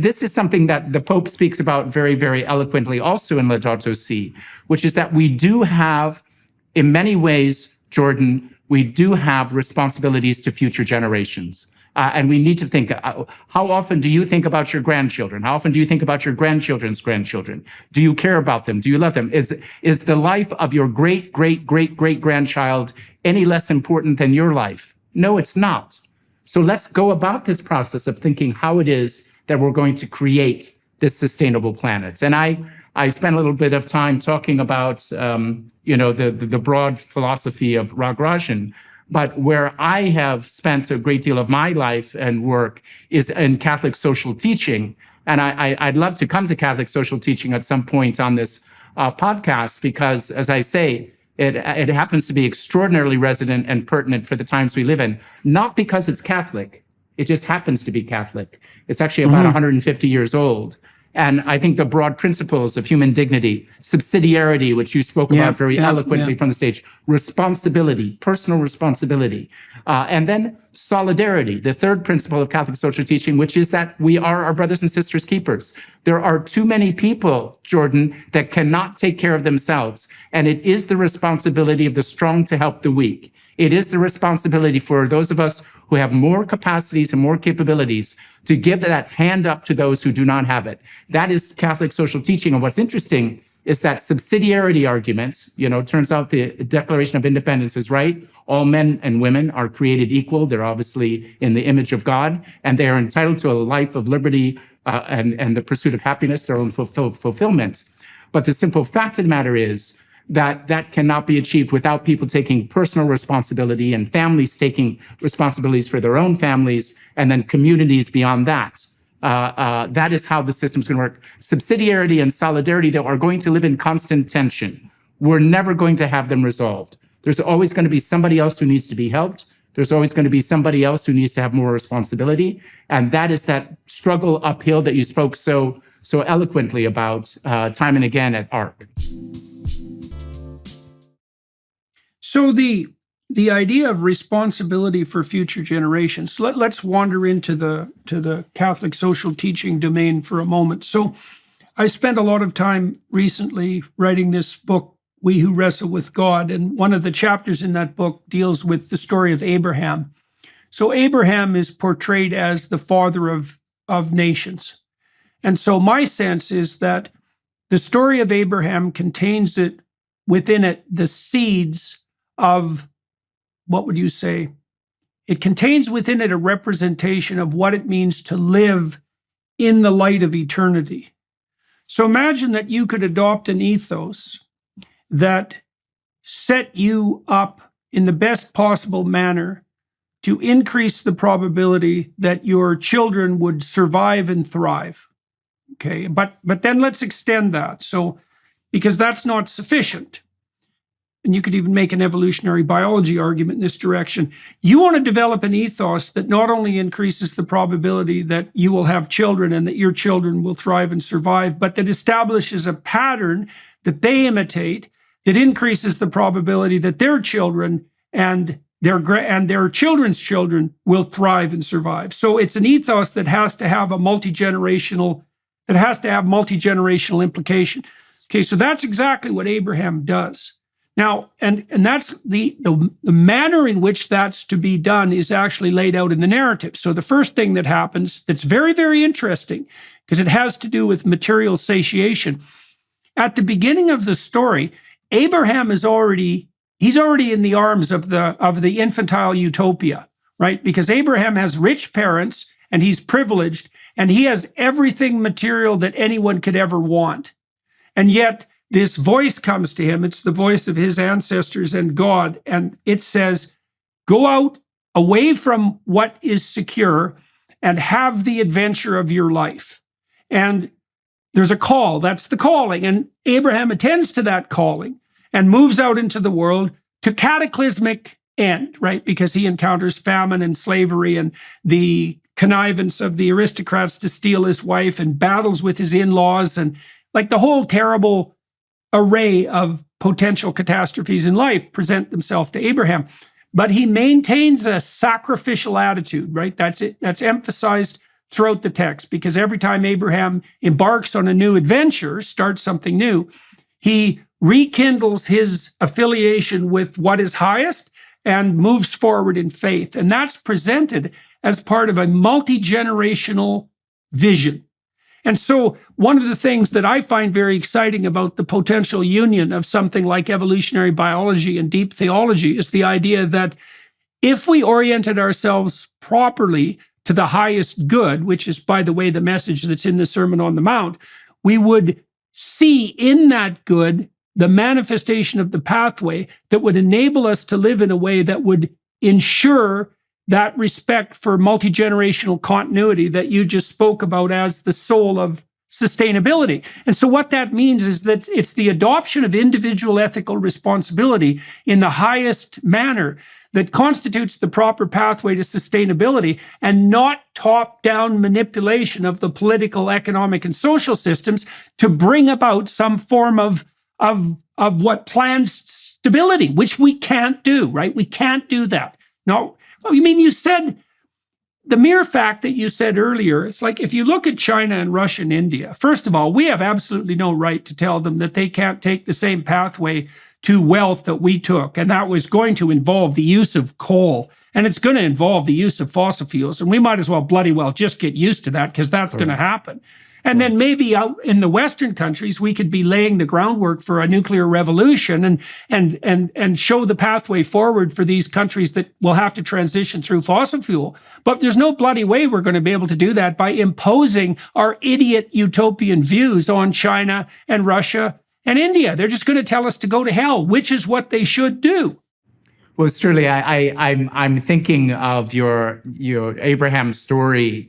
this is something that the Pope speaks about very, very eloquently also in Laudato Si, which is that we do have, in many ways, Jordan, we do have responsibilities to future generations. And we need to think, how often do you think about your grandchildren? How often do you think about your grandchildren's grandchildren? Do you care about them? Do you love them? Is the life of your great-great-great-great-grandchild any less important than your life? No, it's not. So let's go about this process of thinking how it is that we're going to create this sustainable planet. And I spent a little bit of time talking about, the broad philosophy of Raghurajan, but where I have spent a great deal of my life and work is in Catholic social teaching. And I'd love to come to Catholic social teaching at some point on this podcast, because, as I say, it happens to be extraordinarily resonant and pertinent for the times we live in, not because it's Catholic. It just happens to be Catholic. It's actually about 150 years old. And I think the broad principles of human dignity, subsidiarity, which you spoke about very eloquently from the stage, responsibility, personal responsibility, and then solidarity, the third principle of Catholic social teaching, which is that we are our brothers and sisters' keepers. There are too many people, Jordan, that cannot take care of themselves. And it is the responsibility of the strong to help the weak. It is the responsibility for those of us who have more capacities and more capabilities to give that hand up to those who do not have it. That is Catholic social teaching. And what's interesting is that subsidiarity argument, turns out the Declaration of Independence is right. All men and women are created equal. They're obviously in the image of God, and they are entitled to a life of liberty and the pursuit of happiness, their own fulfillment. But the simple fact of the matter is that cannot be achieved without people taking personal responsibility and families taking responsibilities for their own families, and then communities beyond that. That is how the system's going to work. Subsidiarity and solidarity, though, are going to live in constant tension. We're never going to have them resolved. There's always going to be somebody else who needs to be helped. There's always going to be somebody else who needs to have more responsibility. And that is that struggle uphill that you spoke so eloquently about time and again at ARC. So the idea of responsibility for future generations. Let's wander into the Catholic social teaching domain for a moment. So I spent a lot of time recently writing this book, We Who Wrestle with God, and one of the chapters in that book deals with the story of Abraham. So Abraham is portrayed as the father of nations. And so my sense is that the story of Abraham contains within it the seeds of, what would you say? It contains within it a representation of what it means to live in the light of eternity. So imagine that you could adopt an ethos that set you up in the best possible manner to increase the probability that your children would survive and thrive. Okay, but then let's extend that. So, because that's not sufficient. And you could even make an evolutionary biology argument in this direction. You want to develop an ethos that not only increases the probability that you will have children and that your children will thrive and survive, but that establishes a pattern that they imitate that increases the probability that their children and their children's children will thrive and survive. So it's an ethos that has to have a multi-generational, that has to have multi-generational implication. Okay, so that's exactly what Abraham does. Now, and that's the manner in which that's to be done is actually laid out in the narrative. So the first thing that happens that's very, very interesting, because it has to do with material satiation. At the beginning of the story, Abraham is already in the arms of the infantile utopia, right? Because Abraham has rich parents and he's privileged and he has everything material that anyone could ever want. And yet this voice comes to him. It's the voice of his ancestors and God. And it says, go out away from what is secure and have the adventure of your life. And there's a call. That's the calling. And Abraham attends to that calling and moves out into the world to cataclysmic end, right? Because he encounters famine and slavery and the connivance of the aristocrats to steal his wife and battles with his in-laws and like the whole terrible array of potential catastrophes in life present themselves to Abraham. But he maintains a sacrificial attitude, right? That's it. That's emphasized throughout the text, because every time Abraham embarks on a new adventure, starts something new, he rekindles his affiliation with what is highest and moves forward in faith. And that's presented as part of a multi-generational vision. And so one of the things that I find very exciting about the potential union of something like evolutionary biology and deep theology is the idea that if we oriented ourselves properly to the highest good, which is, by the way, the message that's in the Sermon on the Mount, we would see in that good the manifestation of the pathway that would enable us to live in a way that would ensure that respect for multi-generational continuity that you just spoke about as the soul of sustainability. And so what that means is that it's the adoption of individual ethical responsibility in the highest manner that constitutes the proper pathway to sustainability, and not top-down manipulation of the political, economic, and social systems to bring about some form of what plans stability, which we can't do, right? We can't do that. No, I mean, you said, the mere fact that you said earlier, it's like if you look at China and Russia and India, first of all, we have absolutely no right to tell them that they can't take the same pathway to wealth that we took. And that was going to involve the use of coal. And it's going to involve the use of fossil fuels. And we might as well bloody well just get used to that, because that's going to happen. And then maybe out in the Western countries, we could be laying the groundwork for a nuclear revolution and show the pathway forward for these countries that will have to transition through fossil fuel. But there's no bloody way we're going to be able to do that by imposing our idiot utopian views on China and Russia and India. They're just going to tell us to go to hell, which is what they should do. Well, Sterling, I'm thinking of your Abraham story,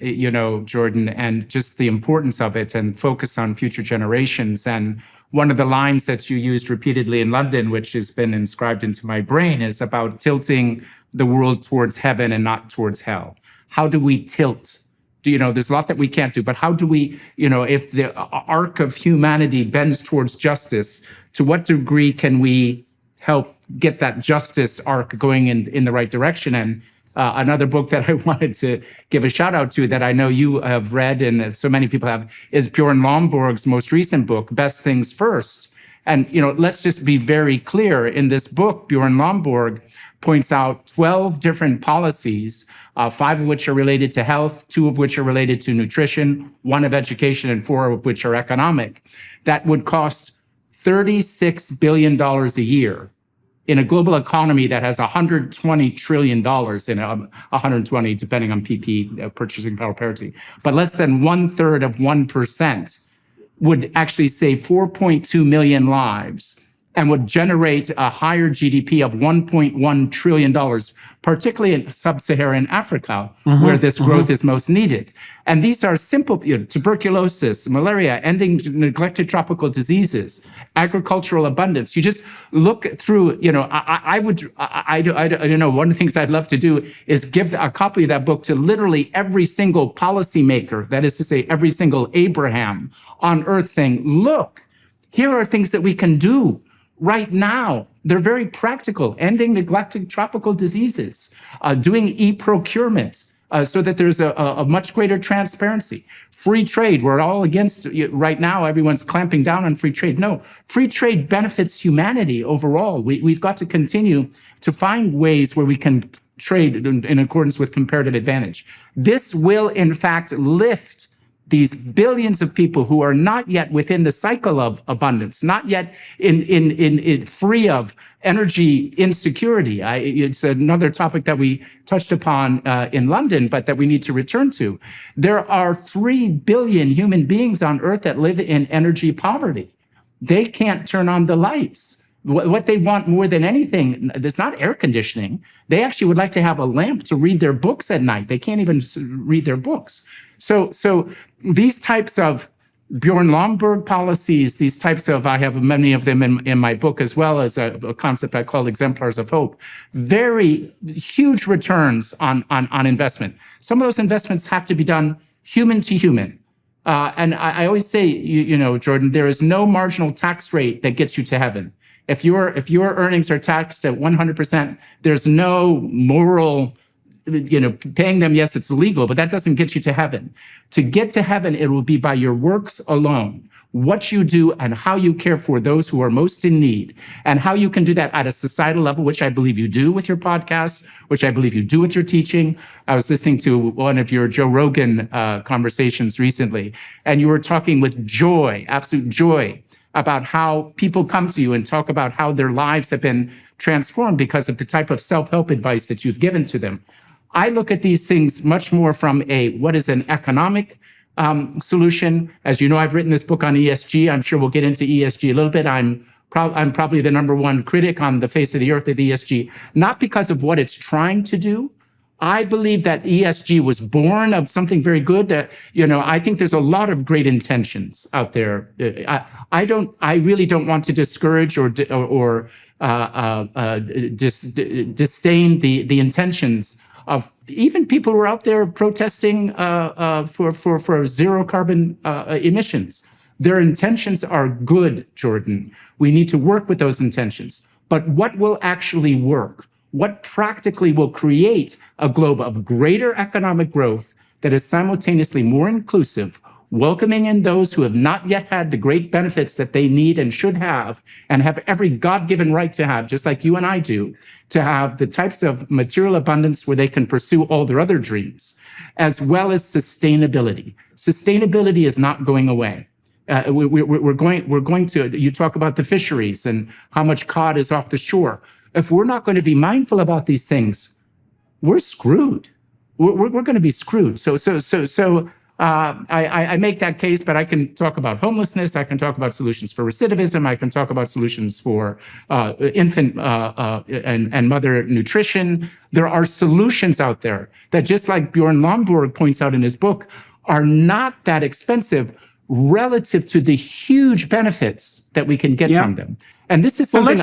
Jordan, and just the importance of it and focus on future generations. And one of the lines that you used repeatedly in London, which has been inscribed into my brain, is about tilting the world towards heaven and not towards hell. How do we tilt? There's a lot that we can't do, but how do we, if the arc of humanity bends towards justice, to what degree can we help get that justice arc going in the right direction? And another book that I wanted to give a shout out to that I know you have read and so many people have is Bjorn Lomborg's most recent book, Best Things First. And, let's just be very clear. In this book, Bjorn Lomborg points out 12 different policies, 5 of which are related to health, 2 of which are related to nutrition, 1 of education, and 4 of which are economic, that would cost $36 billion a year in a global economy that has $120 trillion in it, 120 depending on PP, purchasing power parity. But less than 1/3 of 1% would actually save 4.2 million lives and would generate a higher GDP of $1.1 trillion, particularly in sub-Saharan Africa, where this growth is most needed. And these are simple, tuberculosis, malaria, ending neglected tropical diseases, agricultural abundance. You just look through, I don't know, one of the things I'd love to do is give a copy of that book to literally every single policymaker, that is to say, every single Abraham on earth, saying, look, here are things that we can do right now. They're very practical: ending neglected tropical diseases, doing e-procurement, so that there's a much greater transparency. Free trade, we're all against, right now, everyone's clamping down on free trade. No, free trade benefits humanity overall. We've got to continue to find ways where we can trade in accordance with comparative advantage. This will, in fact, lift these billions of people who are not yet within the cycle of abundance, not yet in free of energy insecurity. It's another topic that we touched upon in London, but that we need to return to. There are 3 billion human beings on Earth that live in energy poverty. They can't turn on the lights. What they want more than anything, there's not air conditioning. They actually would like to have a lamp to read their books at night. They can't even read their books. So these types of Bjorn Lomborg policies, these types of, I have many of them in my book, as well as a concept I call exemplars of hope, very huge returns on investment. Some of those investments have to be done human to human. And I always say, Jordan, there is no marginal tax rate that gets you to heaven. If your earnings are taxed at 100%, there's no moral, paying them, yes, it's legal, but that doesn't get you to heaven. To get to heaven, it will be by your works alone, what you do and how you care for those who are most in need, and how you can do that at a societal level, which I believe you do with your podcast, which I believe you do with your teaching. I was listening to one of your Joe Rogan conversations recently, and you were talking with joy, absolute joy, about how people come to you and talk about how their lives have been transformed because of the type of self-help advice that you've given to them. I look at these things much more from what is an economic solution. As you know, I've written this book on ESG. I'm sure we'll get into ESG a little bit. I'm probably the #1 critic on the face of the earth of ESG, not because of what it's trying to do. I believe that ESG was born of something very good. That I think there's a lot of great intentions out there. I really don't want to discourage or disdain the intentions of even people who are out there protesting for zero carbon emissions. Their intentions are good, Jordan. We need to work with those intentions. But what will actually work? What practically will create a globe of greater economic growth that is simultaneously more inclusive, welcoming in those who have not yet had the great benefits that they need and should have, and have every God-given right to have, just like you and I do, to have the types of material abundance where they can pursue all their other dreams, as well as sustainability. Sustainability is not going away. We're going to, you talk about the fisheries and how much cod is off the shore. If we're not going to be mindful about these things, we're screwed. We're going to be screwed. So I make that case, but I can talk about homelessness. I can talk about solutions for recidivism. I can talk about solutions for infant and mother nutrition. There are solutions out there that, just like Bjorn Lomborg points out in his book, are not that expensive relative to the huge benefits that we can get from them. And this is something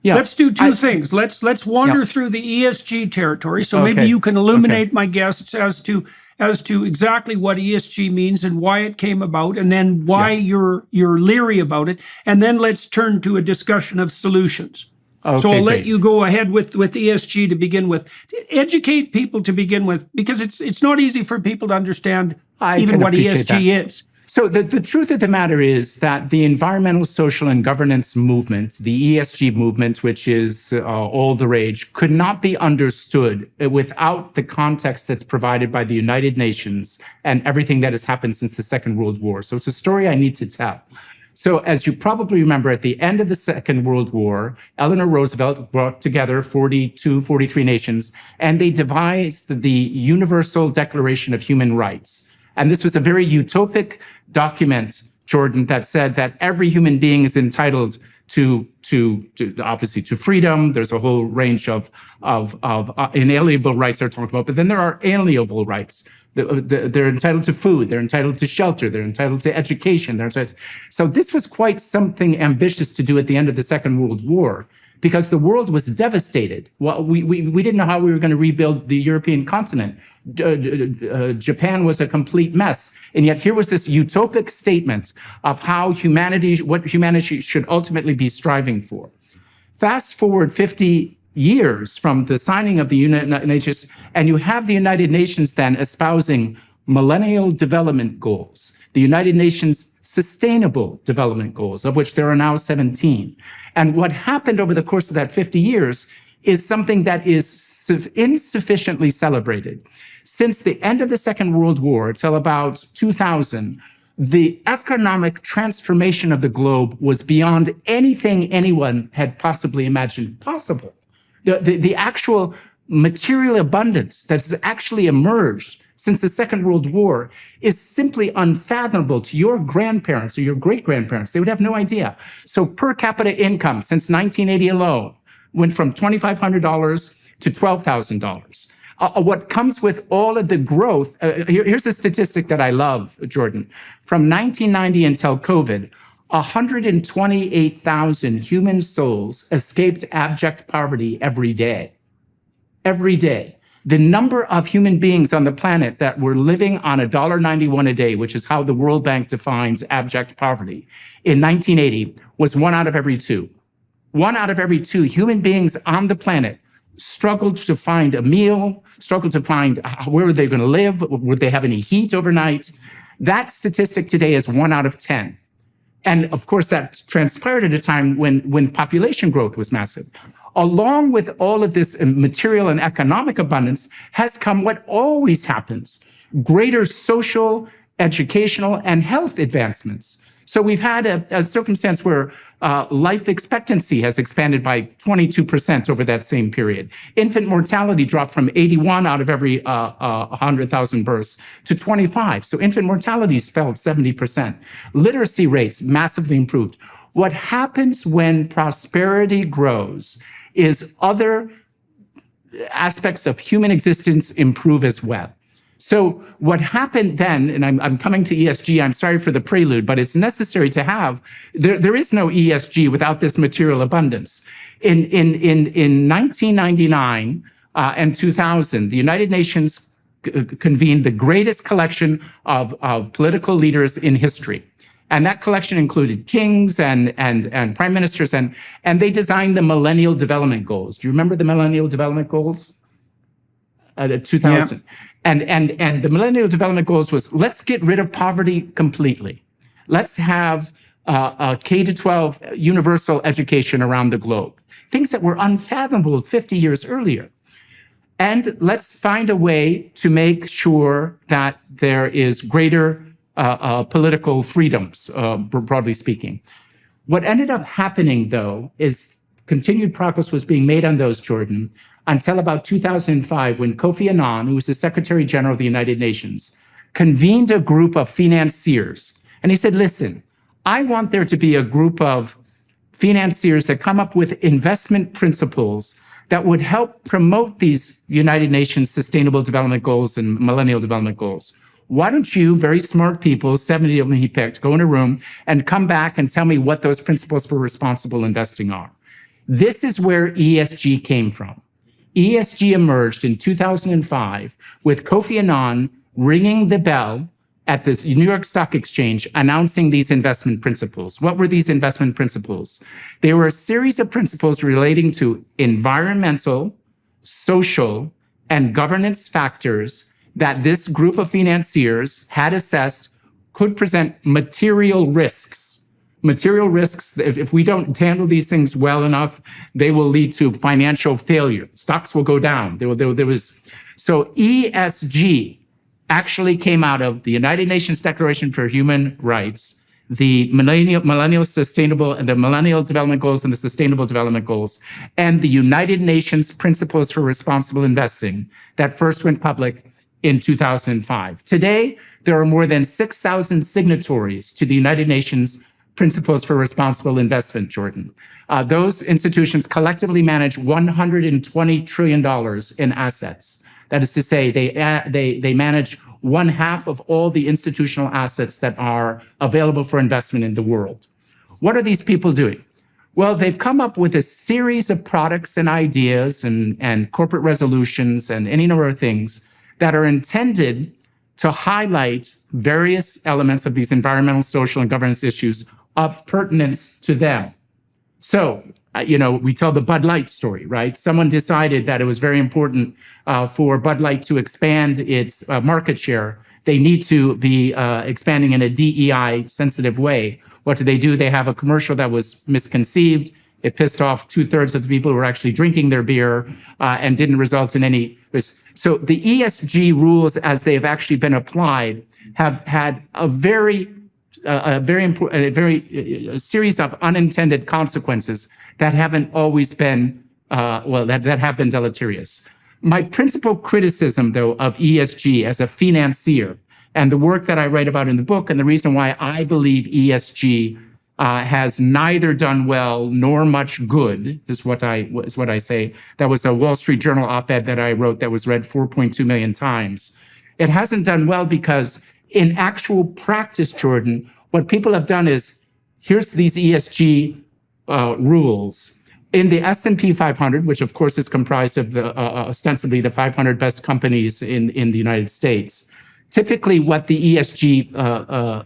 let's do two things. Let's wander through the ESG territory. So maybe you can illuminate my guests as to exactly what ESG means and why it came about, and then why you're leery about it. And then let's turn to a discussion of solutions. So I'll let you go ahead with ESG to begin with. Educate people to begin with, because it's not easy for people to understand even what ESG is. So the truth of the matter is that the environmental, social, and governance movement, the ESG movement, which is all the rage, could not be understood without the context that's provided by the United Nations and everything that has happened since the Second World War. So it's a story I need to tell. So as you probably remember, at the end of the Second World War, Eleanor Roosevelt brought together 43 nations, and they devised the Universal Declaration of Human Rights. And this was a very utopic document, Jordan, that said that every human being is entitled to obviously to freedom. There's a whole range of inalienable rights they're talking about, but then there are alienable rights. They're entitled to food, they're entitled to shelter, they're entitled to education. So this was quite something ambitious to do at the end of the Second World War, because the world was devastated. Well, we didn't know how we were going to rebuild the European continent. Japan was a complete mess. And yet here was this utopic statement of how what humanity should ultimately be striving for. Fast forward 50 years from the signing of the United Nations, and you have the United Nations then espousing Millennial Development Goals, the United Nations Sustainable Development Goals, of which there are now 17. And what happened over the course of that 50 years is something that is insufficiently celebrated. Since the end of the Second World War till about 2000, the economic transformation of the globe was beyond anything anyone had possibly imagined possible. The actual material abundance that has actually emerged since the Second World War is simply unfathomable to your grandparents or your great-grandparents. They would have no idea. So per capita income since 1980 alone went from $2,500 to $12,000. What comes with all of the growth, here's a statistic that I love, Jordan. From 1990 until COVID, 128,000 human souls escaped abject poverty every day. Every day. The number of human beings on the planet that were living on $1.91 a day, which is how the World Bank defines abject poverty, in 1980 was 1 out of every 2. 1 out of every 2 human beings on the planet struggled to find a meal, struggled to find where were they going to live, would they have any heat overnight. That statistic today is 1 out of 10. And of course, that transpired at a time when population growth was massive. Along with all of this material and economic abundance has come what always happens, greater social, educational, and health advancements. So we've had a circumstance where life expectancy has expanded by 22% over that same period. Infant mortality dropped from 81 out of every 100,000 births to 25. So infant mortality's fell 70%. Literacy rates massively improved. What happens when prosperity grows is other aspects of human existence improve as well. So what happened then, and I'm coming to ESG, I'm sorry for the prelude, but it's necessary to have, there is no ESG without this material abundance. In 1999 and 2000, the United Nations convened the greatest collection of political leaders in history. And that collection included kings and prime ministers, and they designed the Millennial Development Goals. Do you remember the Millennial Development Goals? 2000. Yeah. And the Millennial Development Goals was, let's get rid of poverty completely. Let's have a K-12 universal education around the globe. Things that were unfathomable 50 years earlier. And let's find a way to make sure that there is greater political freedoms, broadly speaking. What ended up happening, though, is continued progress was being made on those, Jordan, until about 2005, when Kofi Annan, who was the Secretary General of the United Nations, convened a group of financiers. And he said, listen, I want there to be a group of financiers that come up with investment principles that would help promote these United Nations Sustainable Development Goals and Millennial Development Goals. Why don't you, very smart people, 70 of them he picked, go in a room and come back and tell me what those principles for responsible investing are? This is where ESG came from. ESG emerged in 2005 with Kofi Annan ringing the bell at the New York Stock Exchange announcing these investment principles. What were these investment principles? They were a series of principles relating to environmental, social, and governance factors that this group of financiers had assessed could present material risks. Material risks, if we don't handle these things well enough, they will lead to financial failure. Stocks will go down. So ESG actually came out of the United Nations Declaration for Human Rights, the Millennial Sustainable and the Millennial Development Goals and the Sustainable Development Goals, and the United Nations Principles for Responsible Investing that first went public in 2005. Today, there are more than 6,000 signatories to the United Nations Principles for Responsible Investment, Jordan. Those institutions collectively manage $120 trillion in assets. That is to say, they manage 1/2 of all the institutional assets that are available for investment in the world. What are these people doing? Well, they've come up with a series of products and ideas and corporate resolutions and any number of things that are intended to highlight various elements of these environmental, social, and governance issues of pertinence to them. So, we tell the Bud Light story, right? Someone decided that it was very important for Bud Light to expand its market share. They need to be expanding in a DEI-sensitive way. What do? They have a commercial that was misconceived. It pissed off 2/3 of the people who were actually drinking their beer and didn't result in any risk. So the ESG rules, as they have actually been applied, have had a series of unintended consequences that haven't always been that have been deleterious. My principal criticism, though, of ESG as a financier, and the work that I write about in the book, and the reason why I believe ESG has neither done well nor much good, is what I say. That was a Wall Street Journal op-ed that I wrote that was read 4.2 million times. It hasn't done well because in actual practice, Jordan, what people have done is, here's these ESG rules. In the S&P 500, which of course is comprised of ostensibly the 500 best companies in the United States, typically what the ESG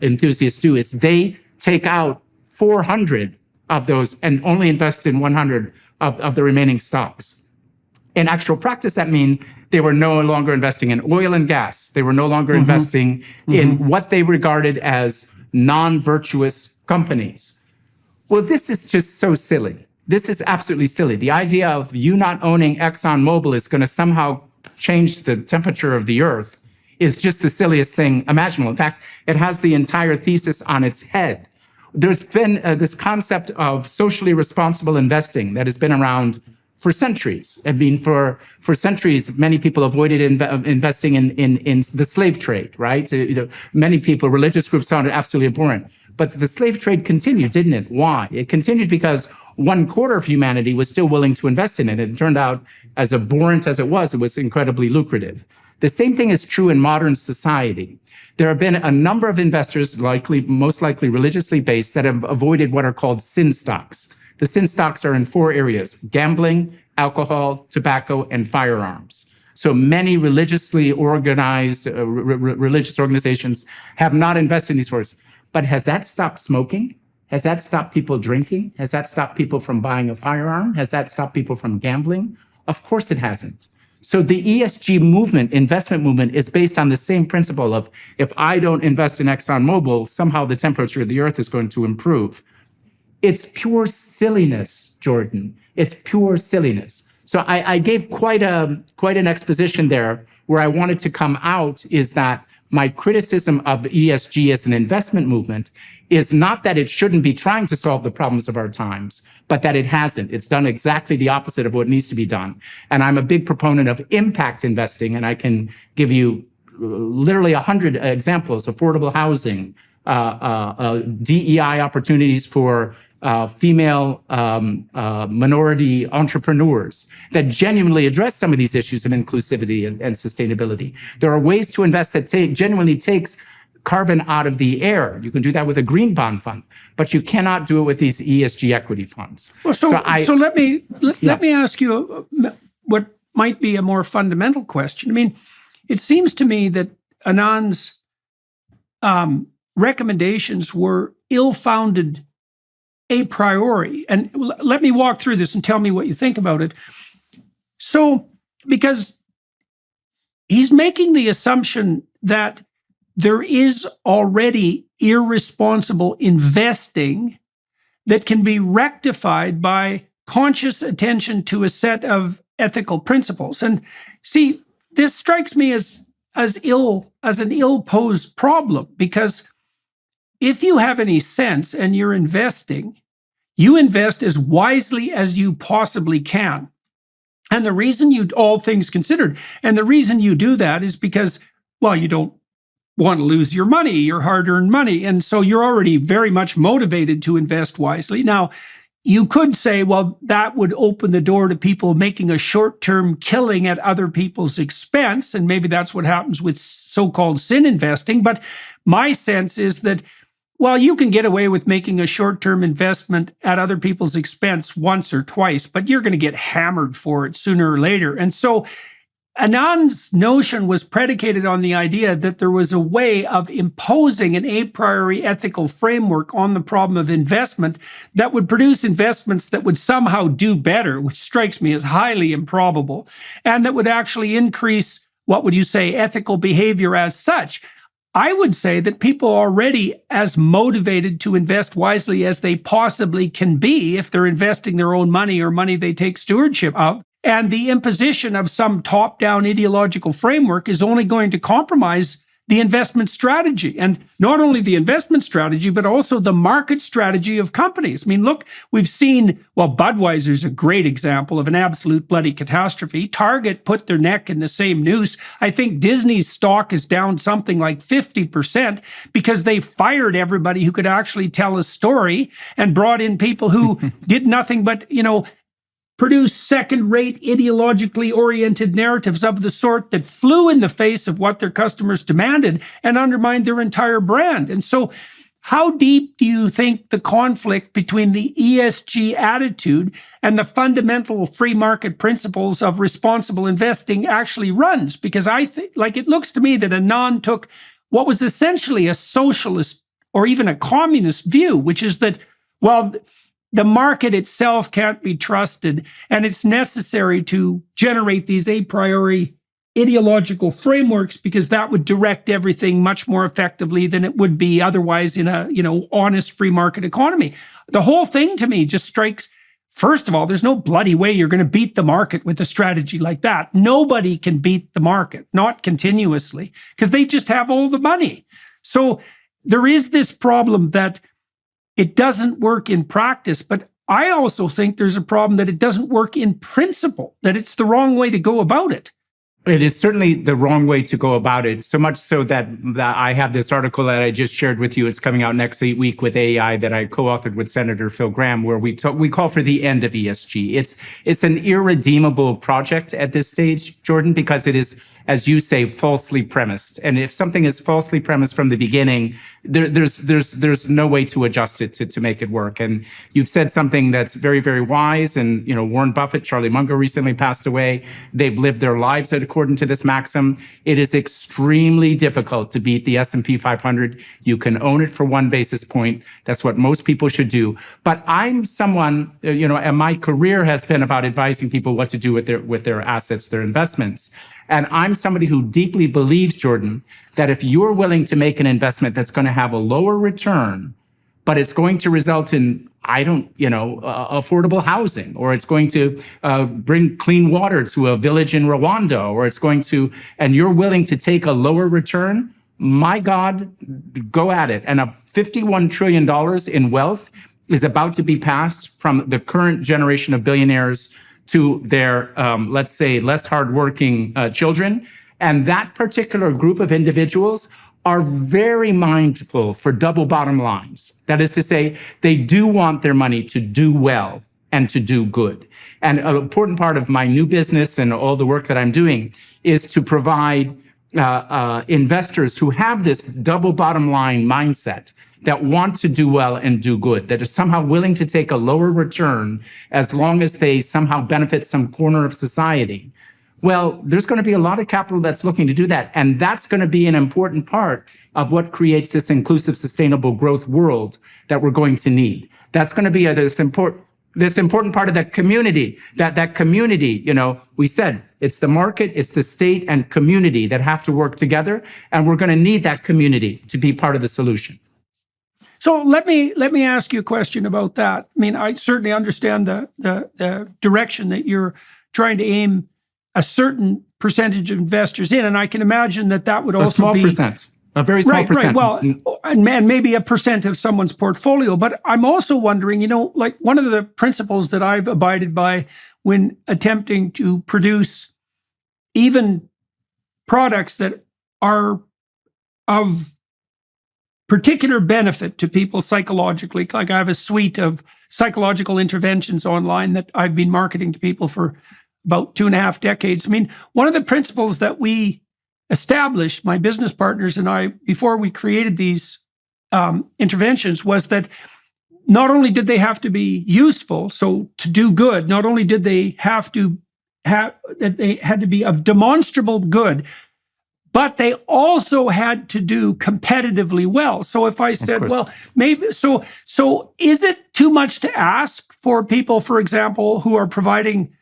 enthusiasts do is they take out 400 of those and only invest in 100 of the remaining stocks. In actual practice, that means they were no longer investing in oil and gas. They were no longer investing in what they regarded as non-virtuous companies. Well, this is just so silly. This is absolutely silly. The idea of you not owning ExxonMobil is going to somehow change the temperature of the earth is just the silliest thing imaginable. In fact, it has the entire thesis on its head. There's been this concept of socially responsible investing that has been around for centuries. I mean, for centuries, many people avoided investing in the slave trade, right? Many people, religious groups, found it absolutely abhorrent. But the slave trade continued, didn't it? Why? It continued because 1/4 of humanity was still willing to invest in it. It turned out, as abhorrent as it was incredibly lucrative. The same thing is true in modern society. There have been a number of investors, most likely religiously based, that have avoided what are called sin stocks. The sin stocks are in 4 areas: gambling, alcohol, tobacco, and firearms. So many religiously organized religious organizations have not invested in these areas. But has that stopped smoking? Has that stopped people drinking? Has that stopped people from buying a firearm? Has that stopped people from gambling? Of course it hasn't. So the ESG movement, investment movement, is based on the same principle of, if I don't invest in ExxonMobil, somehow the temperature of the earth is going to improve. It's pure silliness, Jordan. It's pure silliness. So I gave quite an exposition there. Where I wanted to come out is that my criticism of ESG as an investment movement is not that it shouldn't be trying to solve the problems of our times, but that it hasn't. It's done exactly the opposite of what needs to be done. And I'm a big proponent of impact investing, and I can give you literally 100 examples: affordable housing, DEI opportunities for female minority entrepreneurs that genuinely address some of these issues of inclusivity and sustainability. There are ways to invest that genuinely takes carbon out of the air. You can do that with a green bond fund, but you cannot do it with these ESG equity funds. Well, so let me ask you what might be a more fundamental question. I mean, it seems to me that Anand's recommendations were ill-founded a priori. And let me walk through this and tell me what you think about it. So, because he's making the assumption that there is already irresponsible investing that can be rectified by conscious attention to a set of ethical principles. And see, this strikes me as an ill-posed problem, because if you have any sense and you're investing, you invest as wisely as you possibly can. And the reason all things considered, and the reason you do that is because, well, you don't want to lose your money, your hard-earned money. And so you're already very much motivated to invest wisely. Now, you could say, well, that would open the door to people making a short-term killing at other people's expense. And maybe that's what happens with so-called sin investing. But my sense is that, well, you can get away with making a short-term investment at other people's expense once or twice, but you're going to get hammered for it sooner or later. And so Anand's notion was predicated on the idea that there was a way of imposing an a priori ethical framework on the problem of investment that would produce investments that would somehow do better, which strikes me as highly improbable, and that would actually increase, what would you say, ethical behavior as such. I would say that people are already as motivated to invest wisely as they possibly can be if they're investing their own money or money they take stewardship of. And the imposition of some top-down ideological framework is only going to compromise the investment strategy. And not only the investment strategy, but also the market strategy of companies. I mean, look, we've seen, well, Budweiser's a great example of an absolute bloody catastrophe. Target put their neck in the same noose. I think Disney's stock is down something like 50% because they fired everybody who could actually tell a story and brought in people who did nothing but, produce second-rate, ideologically oriented narratives of the sort that flew in the face of what their customers demanded and undermined their entire brand. And so, how deep do you think the conflict between the ESG attitude and the fundamental free market principles of responsible investing actually runs? Because I think, it looks to me that Anand took what was essentially a socialist or even a communist view, which is that, well, the market itself can't be trusted, and it's necessary to generate these a priori ideological frameworks because that would direct everything much more effectively than it would be otherwise in a, honest free market economy. The whole thing to me just strikes, first of all, there's no bloody way you're going to beat the market with a strategy like that. Nobody can beat the market, not continuously, because they just have all the money. So there is this problem that it doesn't work in practice, but I also think there's a problem that it doesn't work in principle, that it's the wrong way to go about it. It is certainly the wrong way to go about it, so much so that I have this article that I just shared with you. It's coming out next week with AI that I co-authored with Senator Phil Gramm, where we call for the end of ESG. It's an irredeemable project at this stage, Jordan, because it is, as you say, falsely premised. And if something is falsely premised from the beginning, there's no way to adjust it to make it work. And you've said something that's very, very wise. And Warren Buffett, Charlie Munger recently passed away. They've lived their lives according to this maxim. It is extremely difficult to beat the S&P 500. You can own it for 1 basis point. That's what most people should do. But I'm someone, and my career has been about advising people what to do with their assets, their investments. And I'm somebody who deeply believes, Jordan, that if you're willing to make an investment that's going to have a lower return, but it's going to result in, affordable housing, or it's going to bring clean water to a village in Rwanda, or it's going to, and you're willing to take a lower return, my God, go at it. And a $51 trillion in wealth is about to be passed from the current generation of billionaires to their, let's say, less hardworking children. And that particular group of individuals are very mindful for double bottom lines. That is to say, they do want their money to do well and to do good. And an important part of my new business and all the work that I'm doing is to provide investors who have this double bottom line mindset, that want to do well and do good, that are somehow willing to take a lower return as long as they somehow benefit some corner of society. Well, there's going to be a lot of capital that's looking to do that. And that's going to be an important part of what creates this inclusive, sustainable growth world that we're going to need. That's going to be this important part of that community, that community, we said it's the market, it's the state and community that have to work together. And we're going to need that community to be part of the solution. So let me ask you a question about that. I mean, I certainly understand the direction that you're trying to aim a certain percentage of investors in, and I can imagine that would also be a small percent, a very small percent. Right. Well, and maybe a percent of someone's portfolio. But I'm also wondering, one of the principles that I've abided by when attempting to produce even products that are of particular benefit to people psychologically. Like I have a suite of psychological interventions online that I've been marketing to people for about 2.5 decades. I mean, one of the principles that we established, my business partners and I, before we created these interventions, was that not only did they have to be useful, so to do good, not only did they have to they had to be of demonstrable good, but they also had to do competitively well. So if I said, well, maybe so is it too much to ask for people, for example, who are providing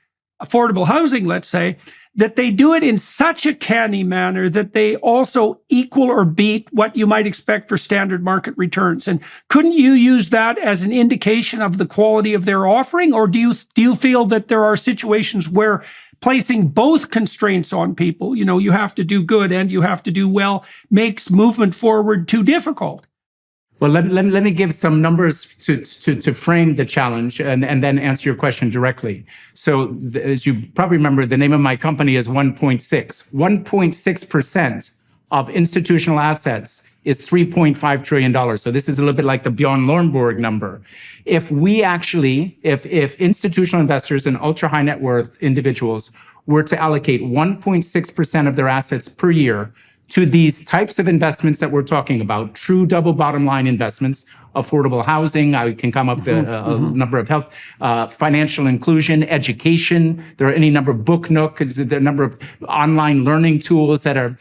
affordable housing, let's say, that they do it in such a canny manner that they also equal or beat what you might expect for standard market returns? And couldn't you use that as an indication of the quality of their offering? Or do you feel that there are situations where placing both constraints on people, you have to do good and you have to do well, makes movement forward too difficult? Well, let me give some numbers to frame the challenge and then answer your question directly. So as you probably remember, the name of my company is 1.6. 1.6% of institutional assets is $3.5 trillion. So this is a little bit like the Bjorn Lomborg number. If institutional investors and ultra high net worth individuals were to allocate 1.6% of their assets per year to these types of investments that we're talking about, true double bottom line investments, affordable housing, I can come up with a number of health, financial inclusion, education, there are any number of book nooks, there are a number of online learning tools that are,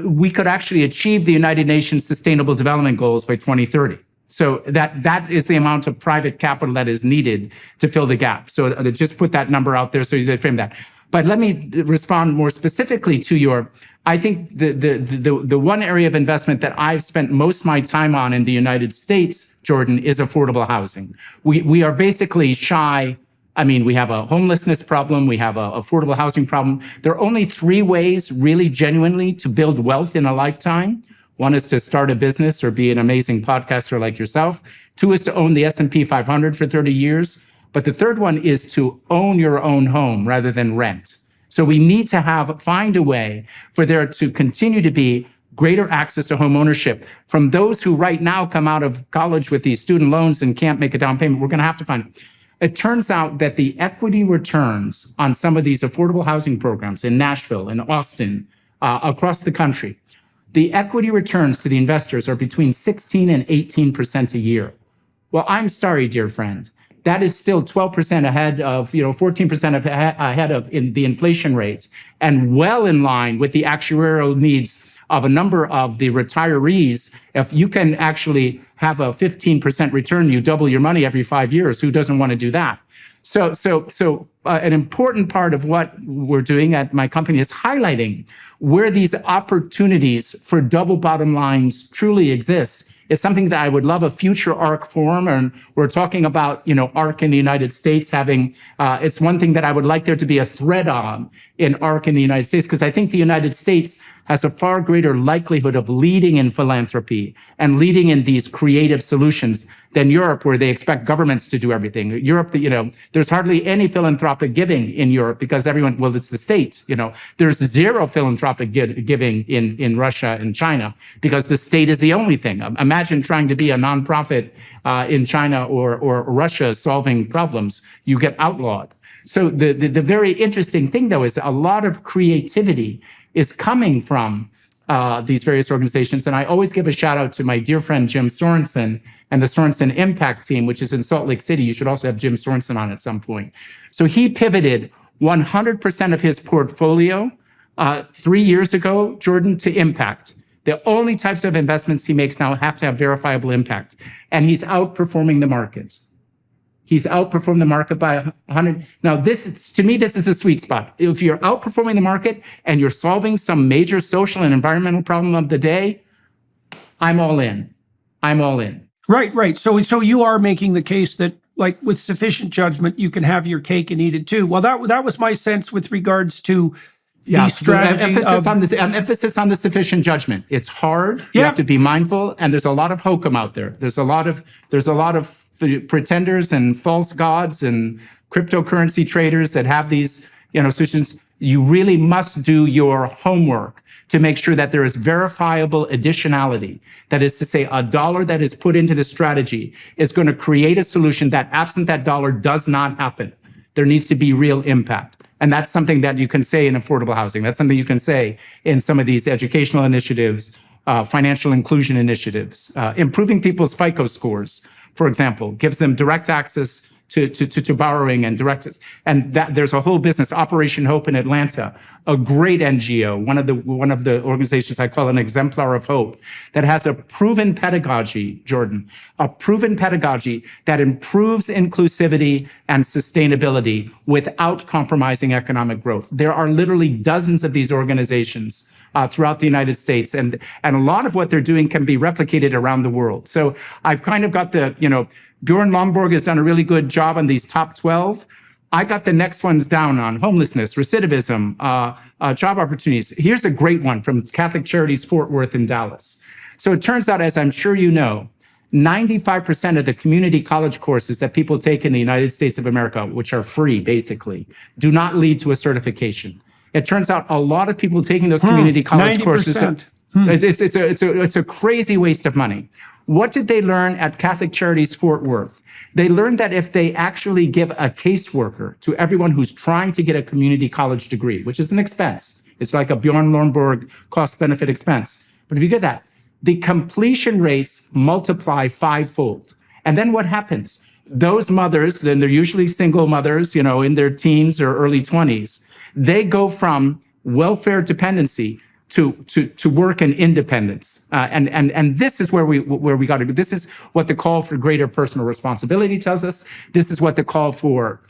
we could actually achieve the United Nations Sustainable Development Goals by 2030. So that is the amount of private capital that is needed to fill the gap. So just put that number out there so you frame that. But let me respond more specifically to I think the one area of investment that I've spent most of my time on in the United States, Jordan, is affordable housing. We are basically shy. I mean, we have a homelessness problem. We have an affordable housing problem. There are only 3 ways really genuinely to build wealth in a lifetime. One is to start a business or be an amazing podcaster like yourself. 2 is to own the S&P 500 for 30 years. But the third one is to own your own home rather than rent. So we need to find a way for there to continue to be greater access to home ownership from those who right now come out of college with these student loans and can't make a down payment. We're going to have to find it. It turns out that the equity returns on some of these affordable housing programs in Nashville, in Austin, across the country, the equity returns to the investors are between 16 and 18% a year. Well, I'm sorry, dear friend. That is still 12% ahead of, 14% ahead of the inflation rate, and well in line with the actuarial needs of a number of the retirees. If you can actually have a 15% return, you double your money every 5 years. Who doesn't want to do that? So an important part of what we're doing at my company is highlighting where these opportunities for double bottom lines truly exist. It's something that I would love a future ARC forum, and we're talking about, ARC in the United States having, it's one thing that I would like there to be a thread on in ARC in the United States, because I think the United States has a far greater likelihood of leading in philanthropy and leading in these creative solutions than Europe, where they expect governments to do everything. Europe, there's hardly any philanthropic giving in Europe because it's the state. There's zero philanthropic giving in Russia and China because the state is the only thing. Imagine trying to be a nonprofit in China or Russia solving problems. You get outlawed. So the very interesting thing, though, is a lot of creativity is coming from these various organizations. And I always give a shout out to my dear friend, Jim Sorensen, and the Sorensen Impact Team, which is in Salt Lake City. You should also have Jim Sorensen on at some point. So he pivoted 100% of his portfolio 3 years ago, Jordan, to impact. The only types of investments he makes now have to have verifiable impact. And he's outperforming the market. He's outperformed the market by 100. Now, to me, this is the sweet spot. If you're outperforming the market and you're solving some major social and environmental problem of the day, I'm all in. I'm all in. Right. So you are making the case that, like, with sufficient judgment, you can have your cake and eat it too. Well, that was my sense with regards to the strategy. Emphasis on the sufficient judgment. It's hard. You have to be mindful, and there's a lot of hokum out there. There's a lot of pretenders and false gods and cryptocurrency traders that have these solutions. You really must do your homework to make sure that there is verifiable additionality. That is to say, a dollar that is put into the strategy is going to create a solution that, absent that dollar, does not happen. There needs to be real impact. And that's something that you can say in affordable housing. That's something you can say in some of these educational initiatives, financial inclusion initiatives. Improving people's FICO scores, for example, gives them direct access to borrowing and directives. And that there's a whole business, Operation Hope in Atlanta, a great NGO, one of the organizations I call an exemplar of hope, that has a proven pedagogy, Jordan, a proven pedagogy that improves inclusivity and sustainability without compromising economic growth. There are literally dozens of these organizations throughout the United States, and a lot of what they're doing can be replicated around the world. So I've kind of got the, Bjorn Lomborg has done a really good job on these top 12. I got the next ones down on homelessness, recidivism, job opportunities. Here's a great one from Catholic Charities Fort Worth in Dallas. So it turns out, as I'm sure you know, 95% of the community college courses that people take in the United States of America, which are free basically, do not lead to a certification. It turns out a lot of people taking those community college 90%. courses, it's a crazy waste of money. What did they learn at Catholic Charities Fort Worth? They learned that if they actually give a caseworker to everyone who's trying to get a community college degree, which is an expense, it's like a Bjorn Lomborg cost-benefit expense. But if you get that, the completion rates multiply fivefold. And then what happens? Those mothers, then they're usually single mothers, in their teens or early 20s, they go from welfare dependency to work and independence, and this is where we got to do. This is what the call for greater personal responsibility tells us. This is what the call for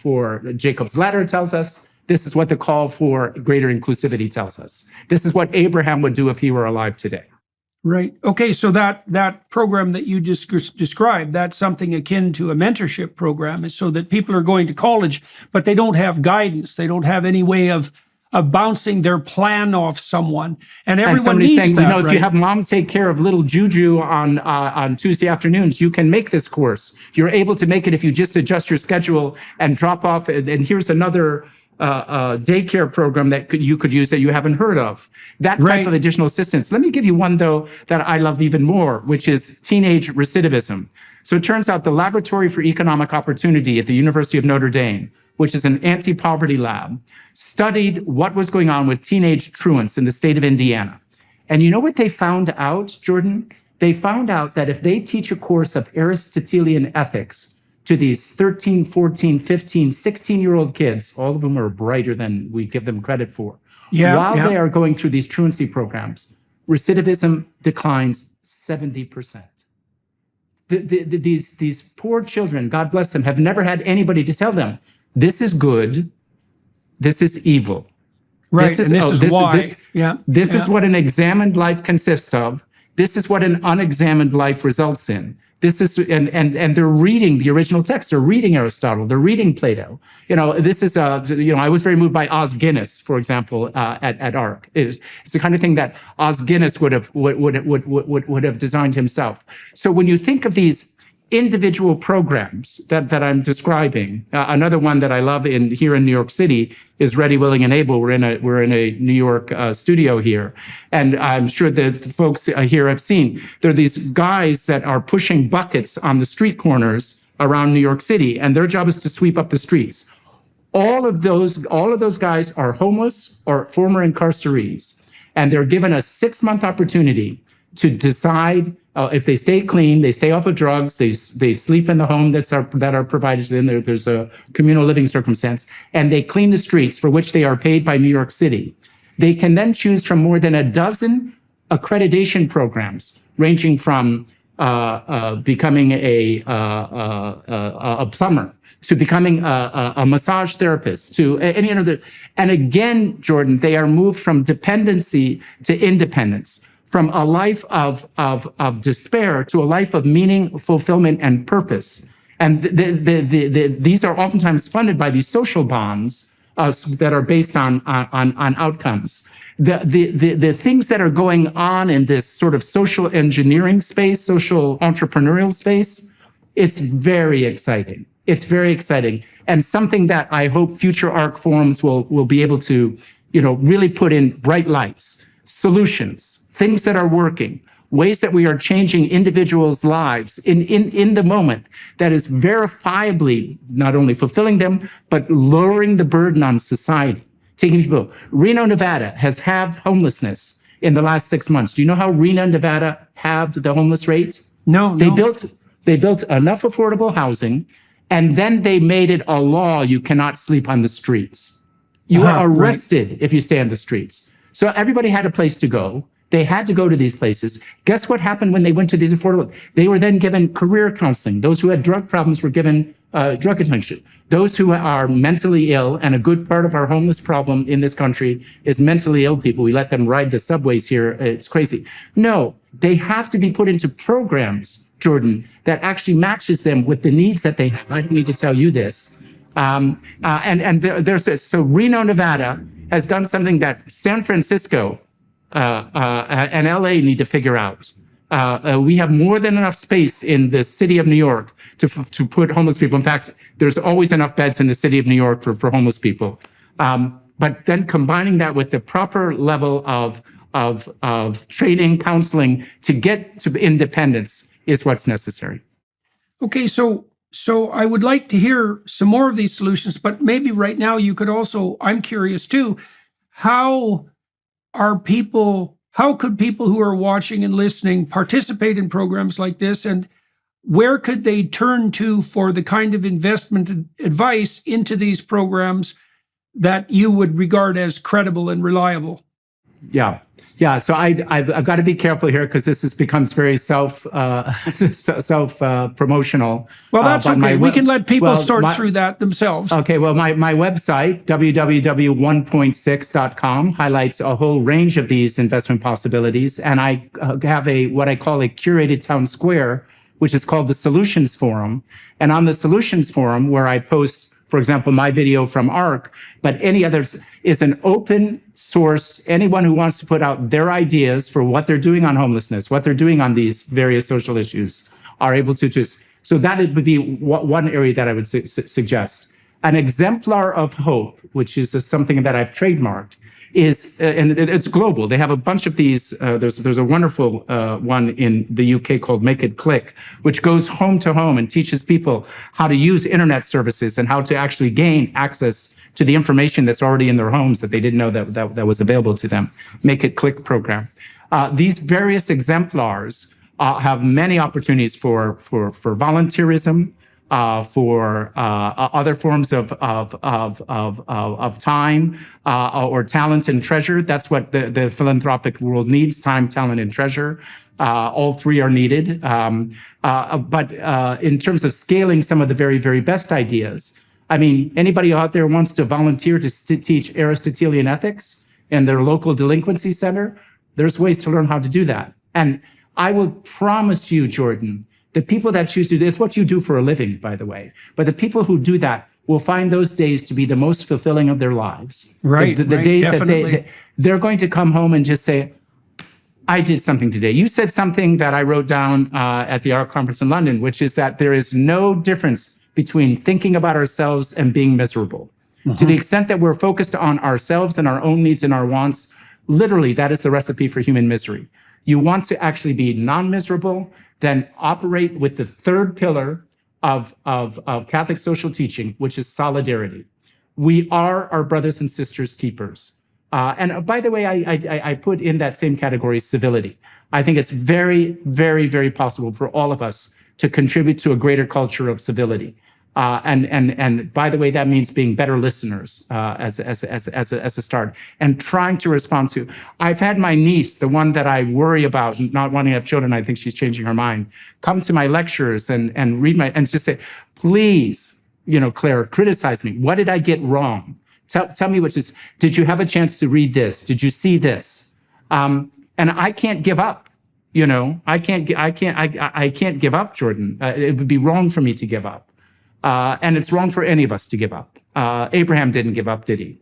Jacob's ladder tells us. This is what the call for greater inclusivity tells us. This is what Abraham would do if he were alive today. Right. Okay. So that program that you just described, that's something akin to a mentorship program, is so that people are going to college, but they don't have guidance. They don't have any way of bouncing their plan off someone, and everyone needs saying, that. if you have mom take care of little Juju on Tuesday afternoons, you can make this course. You're able to make it if you just adjust your schedule and drop off. And here's another daycare program that you could use that you haven't heard of. That type of additional assistance. Let me give you one though that I love even more, which is teenage recidivism. So it turns out the Laboratory for Economic Opportunity at the University of Notre Dame, which is an anti-poverty lab, studied what was going on with teenage truants in the state of Indiana. And you know what they found out, Jordan? They found out that if they teach a course of Aristotelian ethics to these 13, 14, 15, 16-year-old kids, all of whom are brighter than we give them credit for, while they are going through these truancy programs, recidivism declines 70%. These poor children, God bless them, have never had anybody to tell them, this is good, this is evil. Right, this is why. This is what an examined life consists of. This is what an unexamined life results in. This is, and they're reading the original text. They're reading Aristotle. They're reading Plato. This is, I was very moved by Os Guinness, for example, at ARC. It's the kind of thing that Os Guinness would have designed himself. So when you think of these individual programs that I'm describing, another one that I love here in New York City is Ready, Willing, and Able. We're in a New York studio here, and I'm sure that the folks here have seen. There are these guys that are pushing buckets on the street corners around New York City, and their job is to sweep up the streets. All of those guys are homeless or former incarcerees, and they're given a 6-month opportunity to decide if they stay clean, they stay off of drugs, they sleep in the home that are provided to them. There's a communal living circumstance, and they clean the streets for which they are paid by New York City. They can then choose from more than a dozen accreditation programs, ranging from becoming a plumber to becoming a massage therapist to any other. And again, Jordan, they are moved from dependency to independence, from a life of despair to a life of meaning, fulfillment, and purpose. And these are oftentimes funded by these social bonds that are based on outcomes. The things that are going on in this sort of social engineering space, social entrepreneurial space, it's very exciting. It's very exciting, and something that I hope future ARC forums will be able to, really put in bright lights, solutions, things that are working, ways that we are changing individuals' lives in the moment that is verifiably not only fulfilling them, but lowering the burden on society. Taking people, Reno, Nevada has halved homelessness in the last 6 months. Do you know how Reno, Nevada halved the homeless rate? No. They built enough affordable housing And then they made it a law, you cannot sleep on the streets. You are arrested if you stay on the streets. So everybody had a place to go. They had to go to these places. Guess what happened when they went to these affordable? They were then given career counseling. Those who had drug problems were given drug attention. Those who are mentally ill, and a good part of our homeless problem in this country is mentally ill people. We let them ride the subways here. It's crazy. No, they have to be put into programs, Jordan, that actually matches them with the needs that they have. I don't need to tell you this. There's this. So Reno, Nevada has done something that San Francisco and LA need to figure out. We have more than enough space in the city of New York to put homeless people. In fact, there's always enough beds in the city of New York for homeless people. But then combining that with the proper level of training, counseling to get to independence is what's necessary. Okay, so I would like to hear some more of these solutions, but maybe right now you could also, I'm curious too, how could people who are watching and listening participate in programs like this, and where could they turn to for the kind of investment advice into these programs that you would regard as credible and reliable? Yeah. So I've got to be careful here because this becomes very self promotional. Well, that's okay. We can let people sort through that themselves. Okay. Well, my website, www.1.6.com, highlights a whole range of these investment possibilities, and I have what I call a curated town square, which is called the Solutions Forum. And on the Solutions Forum, where I post, for example, my video from ARC, but any others, is an open source. Anyone who wants to put out their ideas for what they're doing on homelessness, what they're doing on these various social issues, are able to just. So that would be one area that I would suggest. An exemplar of hope, which is something that I've trademarked, is, and it's global. They have a bunch of these. There's a wonderful one in the UK called Make It Click, which goes home to home and teaches people how to use internet services and how to actually gain access to the information that's already in their homes that they didn't know that was available to them. Make It Click program. These various exemplars have many opportunities for volunteerism, for other forms of time or talent and treasure. That's what the philanthropic world needs: time, talent, and treasure. All three are needed. But in terms of scaling some of the very, very best ideas, I mean, anybody out there wants to volunteer to teach Aristotelian ethics in their local delinquency center, there's ways to learn how to do that. And I will promise you, Jordan, the people that choose to do, it's what you do for a living, by the way, but the people who do that will find those days to be the most fulfilling of their lives. Right. The days definitely. That they're going to come home and just say, I did something today. You said something that I wrote down at the ARC conference in London, which is that there is no difference between thinking about ourselves and being miserable. To the extent that we're focused on ourselves and our own needs and our wants, literally, that is the recipe for human misery. You want to actually be non-miserable, then operate with the third pillar of Catholic social teaching, which is solidarity. We are our brothers and sisters' keepers. And by the way, I put in that same category civility. I think it's very, very, very possible for all of us to contribute to a greater culture of civility. And by the way, that means being better listeners as a start, and trying to respond to. I've had my niece, the one that I worry about not wanting to have children, I think she's changing her mind, come to my lectures and read and just say, please, Claire, criticize me. What did I get wrong? Tell me what this. Did you have a chance to read this? Did you see this? And I can't give up. I can't give up, Jordan. It would be wrong for me to give up. And it's wrong for any of us to give up. Abraham didn't give up, did he?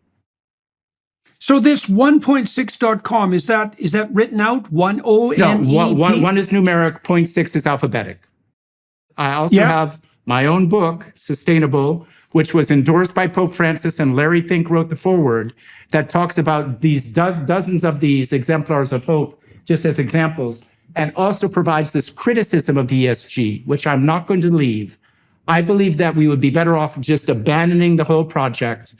So this 1.6.com, is that written out? One O-N-E-P? No, one is numeric, 0.6 is alphabetic. I also have my own book, Sustainable, which was endorsed by Pope Francis, and Larry Fink wrote the foreword, that talks about these dozens of these exemplars of hope, just as examples, and also provides this criticism of the ESG, which I'm not going to leave. I believe that we would be better off just abandoning the whole project,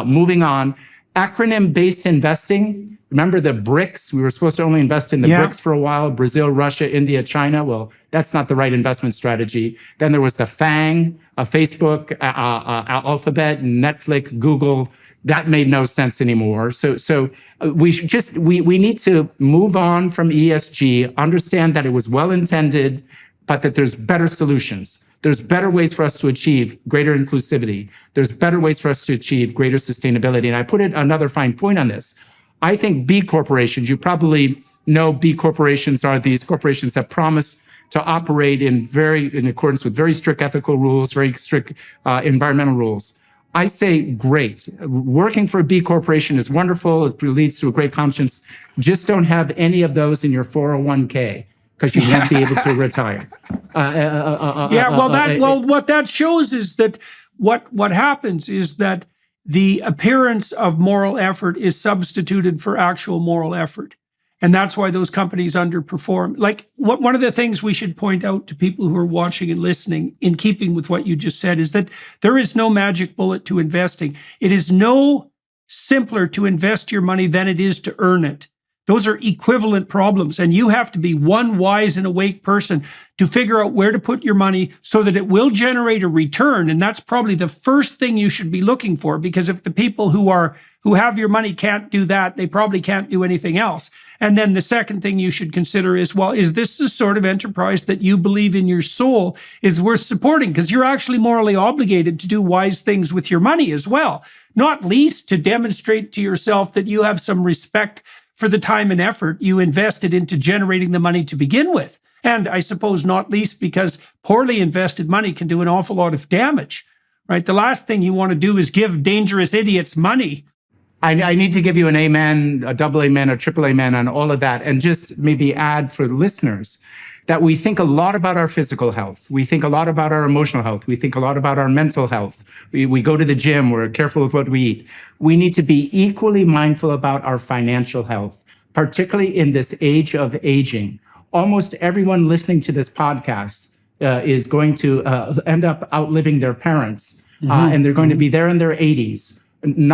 moving on, Acronym-based investing, remember the BRICS? We were supposed to only invest in the BRICS for a while, Brazil, Russia, India, China. Well, that's not the right investment strategy. Then there was the FANG, Facebook, Alphabet, Netflix, Google. That made no sense anymore. So we need to move on from ESG, understand that it was well-intended, but that there's better solutions. There's better ways for us to achieve greater inclusivity. There's better ways for us to achieve greater sustainability. And I put another fine point on this. I think B corporations, you probably know B corporations are these corporations that promise to operate in accordance with very strict ethical rules, very strict environmental rules. I say, great. Working for a B corporation is wonderful. It leads to a great conscience. Just don't have any of those in your 401k. Because you won't be able to retire. What that shows is that what happens is that the appearance of moral effort is substituted for actual moral effort, and that's why those companies underperform. Like one of the things we should point out to people who are watching and listening, in keeping with what you just said, is that there is no magic bullet to investing. It is no simpler to invest your money than it is to earn it. Those are equivalent problems, and you have to be one wise and awake person to figure out where to put your money so that it will generate a return. And that's probably the first thing you should be looking for, because if the people who have your money can't do that, they probably can't do anything else. And then the second thing you should consider is, well, is this the sort of enterprise that you believe in your soul is worth supporting? Because you're actually morally obligated to do wise things with your money as well, not least to demonstrate to yourself that you have some respect for the time and effort you invested into generating the money to begin with. And I suppose not least because poorly invested money can do an awful lot of damage, right? The last thing you want to do is give dangerous idiots money. I need to give you an amen, a double amen, a triple amen on all of that. And just maybe add for listeners that we think a lot about our physical health. We think a lot about our emotional health. We think a lot about our mental health. We go to the gym. We're careful with what we eat. We need to be equally mindful about our financial health, particularly in this age of aging. Almost everyone listening to this podcast is going to end up outliving their parents, and they're going to be there in their 80s. And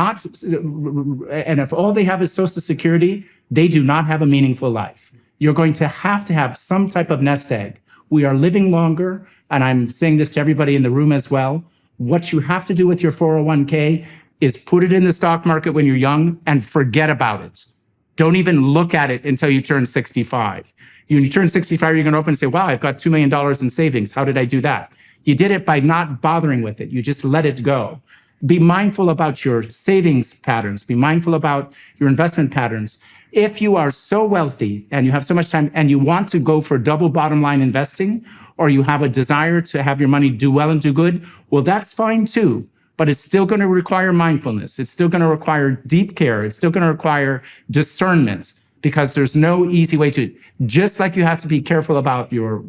if all they have is Social Security, they do not have a meaningful life. You're going to have some type of nest egg. We are living longer, and I'm saying this to everybody in the room as well. What you have to do with your 401k is put it in the stock market when you're young and forget about it. Don't even look at it until you turn 65. When you turn 65, you're going to open and say, wow, I've got $2 million in savings. How did I do that? You did it by not bothering with it. You just let it go. Be mindful about your savings patterns. Be mindful about your investment patterns. If you are so wealthy and you have so much time and you want to go for double bottom line investing, or you have a desire to have your money do well and do good, well, that's fine too. But it's still going to require mindfulness. It's still going to require deep care. It's still going to require discernment, because there's no easy way to, just like you have to be careful about your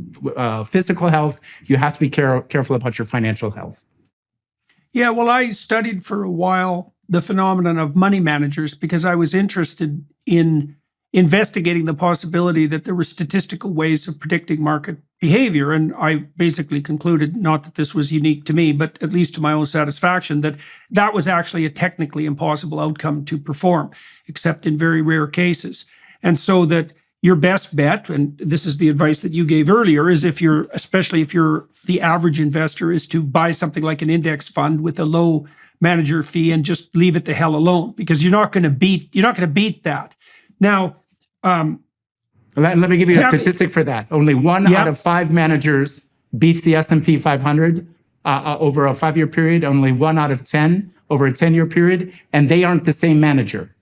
physical health, you have to be careful about your financial health. Yeah, well, I studied for a while the phenomenon of money managers because I was interested in investigating the possibility that there were statistical ways of predicting market behavior. And I basically concluded, not that this was unique to me, but at least to my own satisfaction, that that was actually a technically impossible outcome to perform, except in very rare cases. And so that your best bet, and this is the advice that you gave earlier, is especially if you're the average investor, is to buy something like an index fund with a low manager fee and just leave it the hell alone, because you're not going to beat that. Now, let me give you a statistic for that. Only one out of 5 managers beats the S&P 500 over a 5-year period. Only 1 out of 10 over a 10-year period, and they aren't the same manager.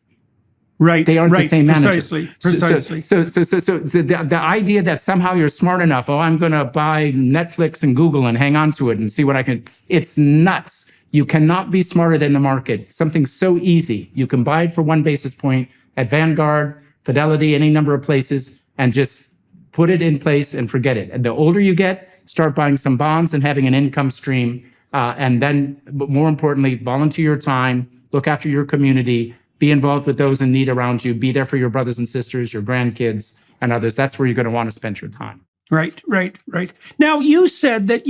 Right. They aren't the same manager. Precisely. So the idea that somehow you're smart enough, I'm going to buy Netflix and Google and hang on to it and see what I can, it's nuts. You cannot be smarter than the market. Something so easy. You can buy it for 1 basis point at Vanguard, Fidelity, any number of places, and just put it in place and forget it. And the older you get, start buying some bonds and having an income stream. And then, but more importantly, volunteer your time, look after your community, be involved with those in need around you, be there for your brothers and sisters, your grandkids, and others. That's where you're going to want to spend your time. Right. Now, you said that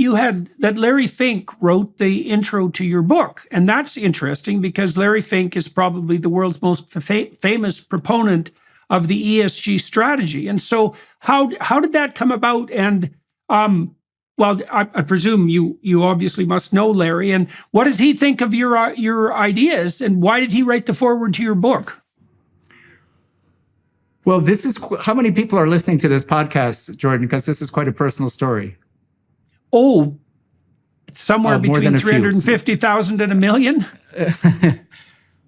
that Larry Fink wrote the intro to your book, and that's interesting because Larry Fink is probably the world's most famous proponent of the ESG strategy. And so, how did that come about? And well, I presume you obviously must know Larry. And what does he think of your ideas? And why did he write the foreword to your book? Well, this is how many people are listening to this podcast, Jordan, because this is quite a personal story. Oh, somewhere between 350,000 and 1 million.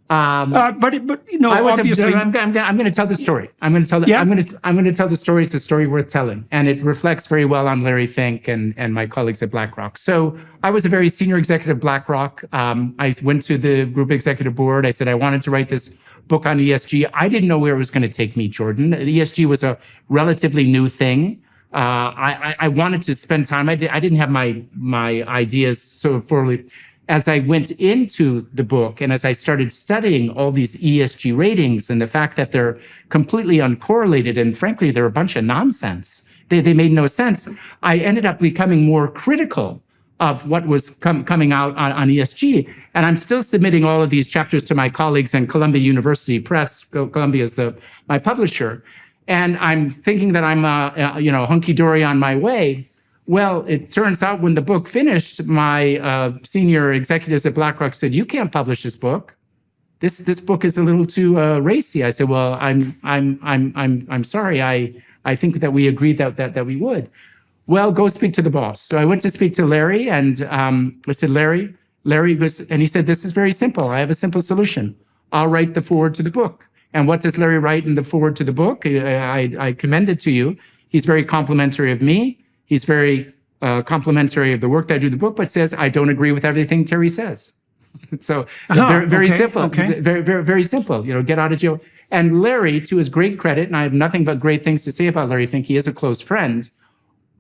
But you know, obviously, I'm going to tell the story. I'm going to tell the story. It's a story worth telling, and it reflects very well on Larry Fink and my colleagues at BlackRock. So I was a very senior executive at BlackRock. I went to the group executive board. I said I wanted to write this book on ESG. I didn't know where it was going to take me, Jordan. ESG was a relatively new thing. I wanted to spend time. I didn't have my ideas so fully. As I went into the book and as I started studying all these ESG ratings and the fact that they're completely uncorrelated and frankly, they're a bunch of nonsense. They made no sense. I ended up becoming more critical of what was coming out on ESG. And I'm still submitting all of these chapters to my colleagues in Columbia University Press. Columbia is my publisher. And I'm thinking that I'm hunky-dory on my way. Well, it turns out when the book finished, my senior executives at BlackRock said, "You can't publish this book. This book is a little too racy." I said, "Well, I'm sorry. I think that we agreed that we would." Well, go speak to the boss. So I went to speak to Larry, and I said, Larry goes, and he said, "This is very simple. I have a simple solution. I'll write the foreword to the book." And what does Larry write in the foreword to the book? I commend it to you. He's very complimentary of me. He's very complimentary of the work that I do in the book, but says, "I don't agree with everything Terry says." So very simple. Okay. Very simple. Get out of jail. And Larry, to his great credit, and I have nothing but great things to say about Larry Fink, he is a close friend,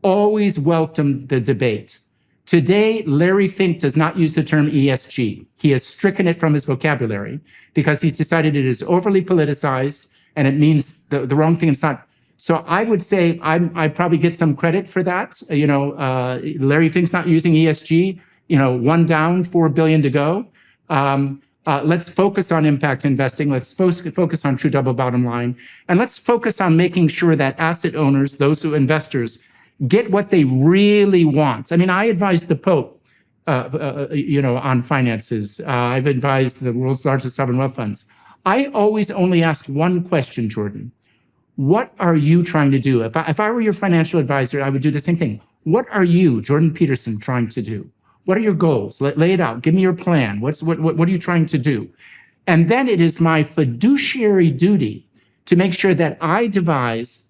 always welcomed the debate. Today, Larry Fink does not use the term ESG. He has stricken it from his vocabulary because he's decided it is overly politicized and it means the wrong thing. It's not. So I would say I probably get some credit for that. Larry Fink's not using ESG. One down, 4 billion to go. Let's focus on impact investing. Let's focus on true double bottom line. And let's focus on making sure that asset owners, those who investors, get what they really want. I mean, I advise the Pope, on finances. I've advised the world's largest sovereign wealth funds. I always only ask one question, Jordan. What are you trying to do? If I were your financial advisor, I would do the same thing. What are you, Jordan Peterson, trying to do? What are your goals? Lay it out. Give me your plan. What are you trying to do? And then it is my fiduciary duty to make sure that I devise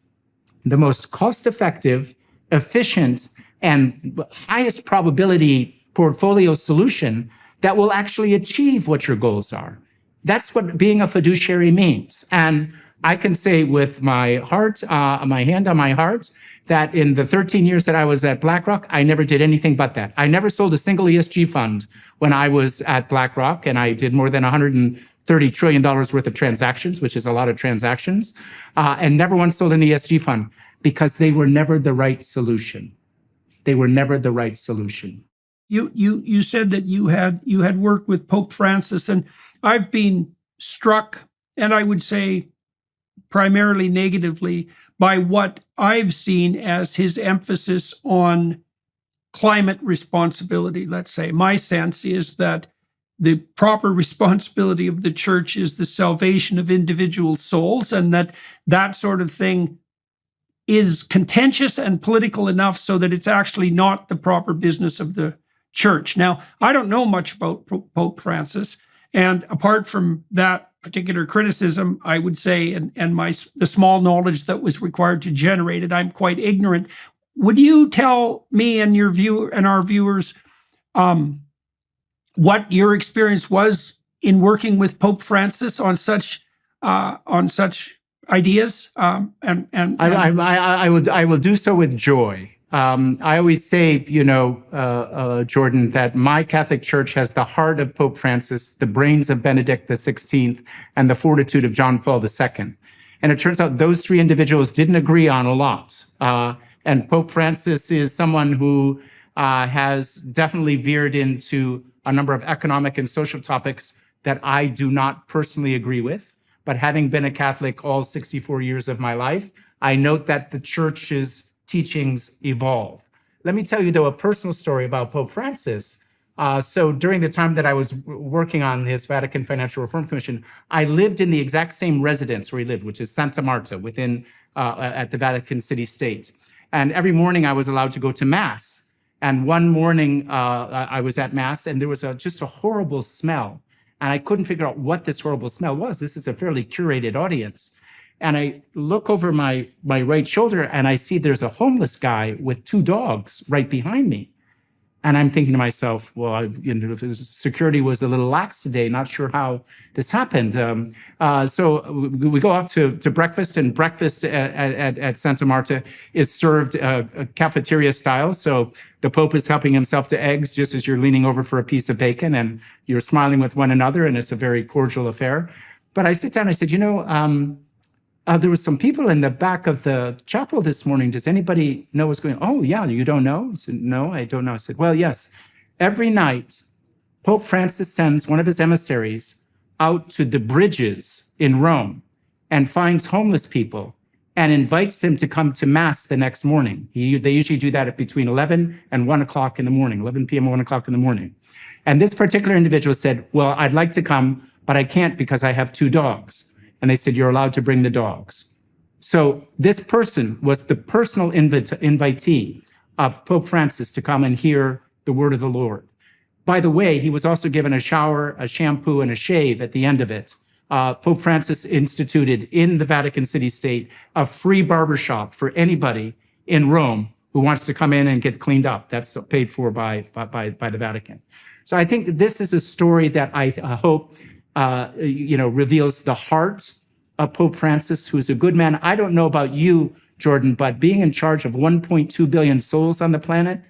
the most cost-effective, efficient, and highest probability portfolio solution that will actually achieve what your goals are. That's what being a fiduciary means. And I can say with my heart, my hand on my heart, that in the 13 years that I was at BlackRock, I never did anything but that. I never sold a single ESG fund when I was at BlackRock, and I did more than $130 trillion worth of transactions, which is a lot of transactions, and never once sold an ESG fund because they were never the right solution. They were never the right solution. You said that you had worked with Pope Francis, and I've been struck, and I would say primarily negatively, by what I've seen as his emphasis on climate responsibility, let's say. My sense is that the proper responsibility of the church is the salvation of individual souls, and that sort of thing is contentious and political enough so that it's actually not the proper business of the church. Now, I don't know much about Pope Francis, and apart from that particular criticism, I would say, and the small knowledge that was required to generate it, I'm quite ignorant. Would you tell me and our viewers what your experience was in working with Pope Francis on such ideas? I will do so with joy. I always say, Jordan, that my Catholic Church has the heart of Pope Francis, the brains of Benedict XVI, and the fortitude of John Paul II. And it turns out those three individuals didn't agree on a lot. And Pope Francis is someone who has definitely veered into a number of economic and social topics that I do not personally agree with. But having been a Catholic all 64 years of my life, I note that the church's teachings evolve. Let me tell you, though, a personal story about Pope Francis. So during the time that I was working on his Vatican Financial Reform Commission, I lived in the exact same residence where he lived, which is Santa Marta, within at the Vatican City State. And every morning I was allowed to go to Mass. And one morning I was at Mass, and there was just a horrible smell. And I couldn't figure out what this horrible smell was. This is a fairly curated audience. And I look over my right shoulder, and I see there's a homeless guy with 2 dogs right behind me. And I'm thinking to myself, well, security was a little lax today, not sure how this happened. So we go out to breakfast, and breakfast at Santa Marta is served cafeteria style. So the Pope is helping himself to eggs just as you're leaning over for a piece of bacon, and you're smiling with one another, and it's a very cordial affair. But I sit down, I said, there was some people in the back of the chapel this morning. Does anybody know what's going on? Oh, yeah, you don't know? I said, no, I don't know. I said, well, yes. Every night, Pope Francis sends one of his emissaries out to the bridges in Rome and finds homeless people and invites them to come to Mass the next morning. They usually do that at between 11 and 1 o'clock in the morning, 11 p.m. or 1 o'clock in the morning. And this particular individual said, well, I'd like to come, but I can't because I have 2 dogs. And they said, you're allowed to bring the dogs. So this person was the personal invitee of Pope Francis to come and hear the word of the Lord. By the way, he was also given a shower, a shampoo, and a shave at the end of it. Pope Francis instituted in the Vatican City State a free barbershop for anybody in Rome who wants to come in and get cleaned up. That's paid for by the Vatican. So I think this is a story that I hope reveals the heart of Pope Francis, who is a good man. I don't know about you, Jordan, but being in charge of 1.2 billion souls on the planet,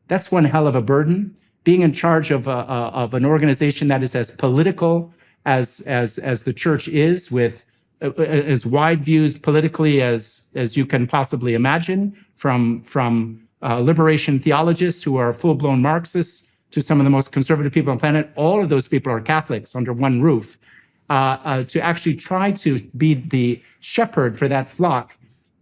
that's one hell of a burden. Being in charge of an organization that is as political as the church is, with as wide views politically as you can possibly imagine, from liberation theologists who are full-blown Marxists to some of the most conservative people on the planet. All of those people are Catholics under one roof. To actually try to be the shepherd for that flock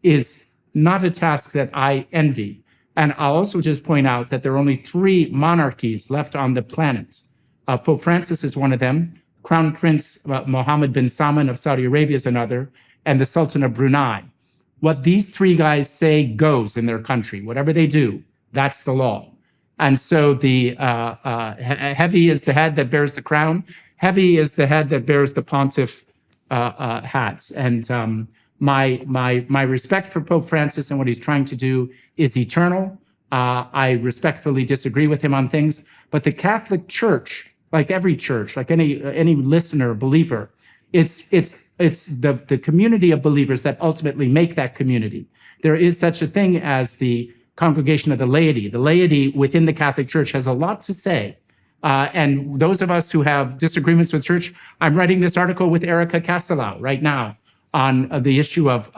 is not a task that I envy. And I'll also just point out that there are only 3 monarchies left on the planet. Pope Francis is one of them. Crown Prince Mohammed bin Salman of Saudi Arabia is another, and the Sultan of Brunei. What these 3 guys say goes in their country. Whatever they do, that's the law. And so the heavy is the head that bears the crown. Heavy is the head that bears the pontiff hat. And my respect for Pope Francis and what he's trying to do is eternal. I respectfully disagree with him on things, but the Catholic Church, like every church, like any listener, believer, it's the community of believers that ultimately make that community. There is such a thing as the congregation of the laity. The laity within the Catholic Church has a lot to say. And those of us who have disagreements with church, I'm writing this article with Erica Castelau right now on the issue of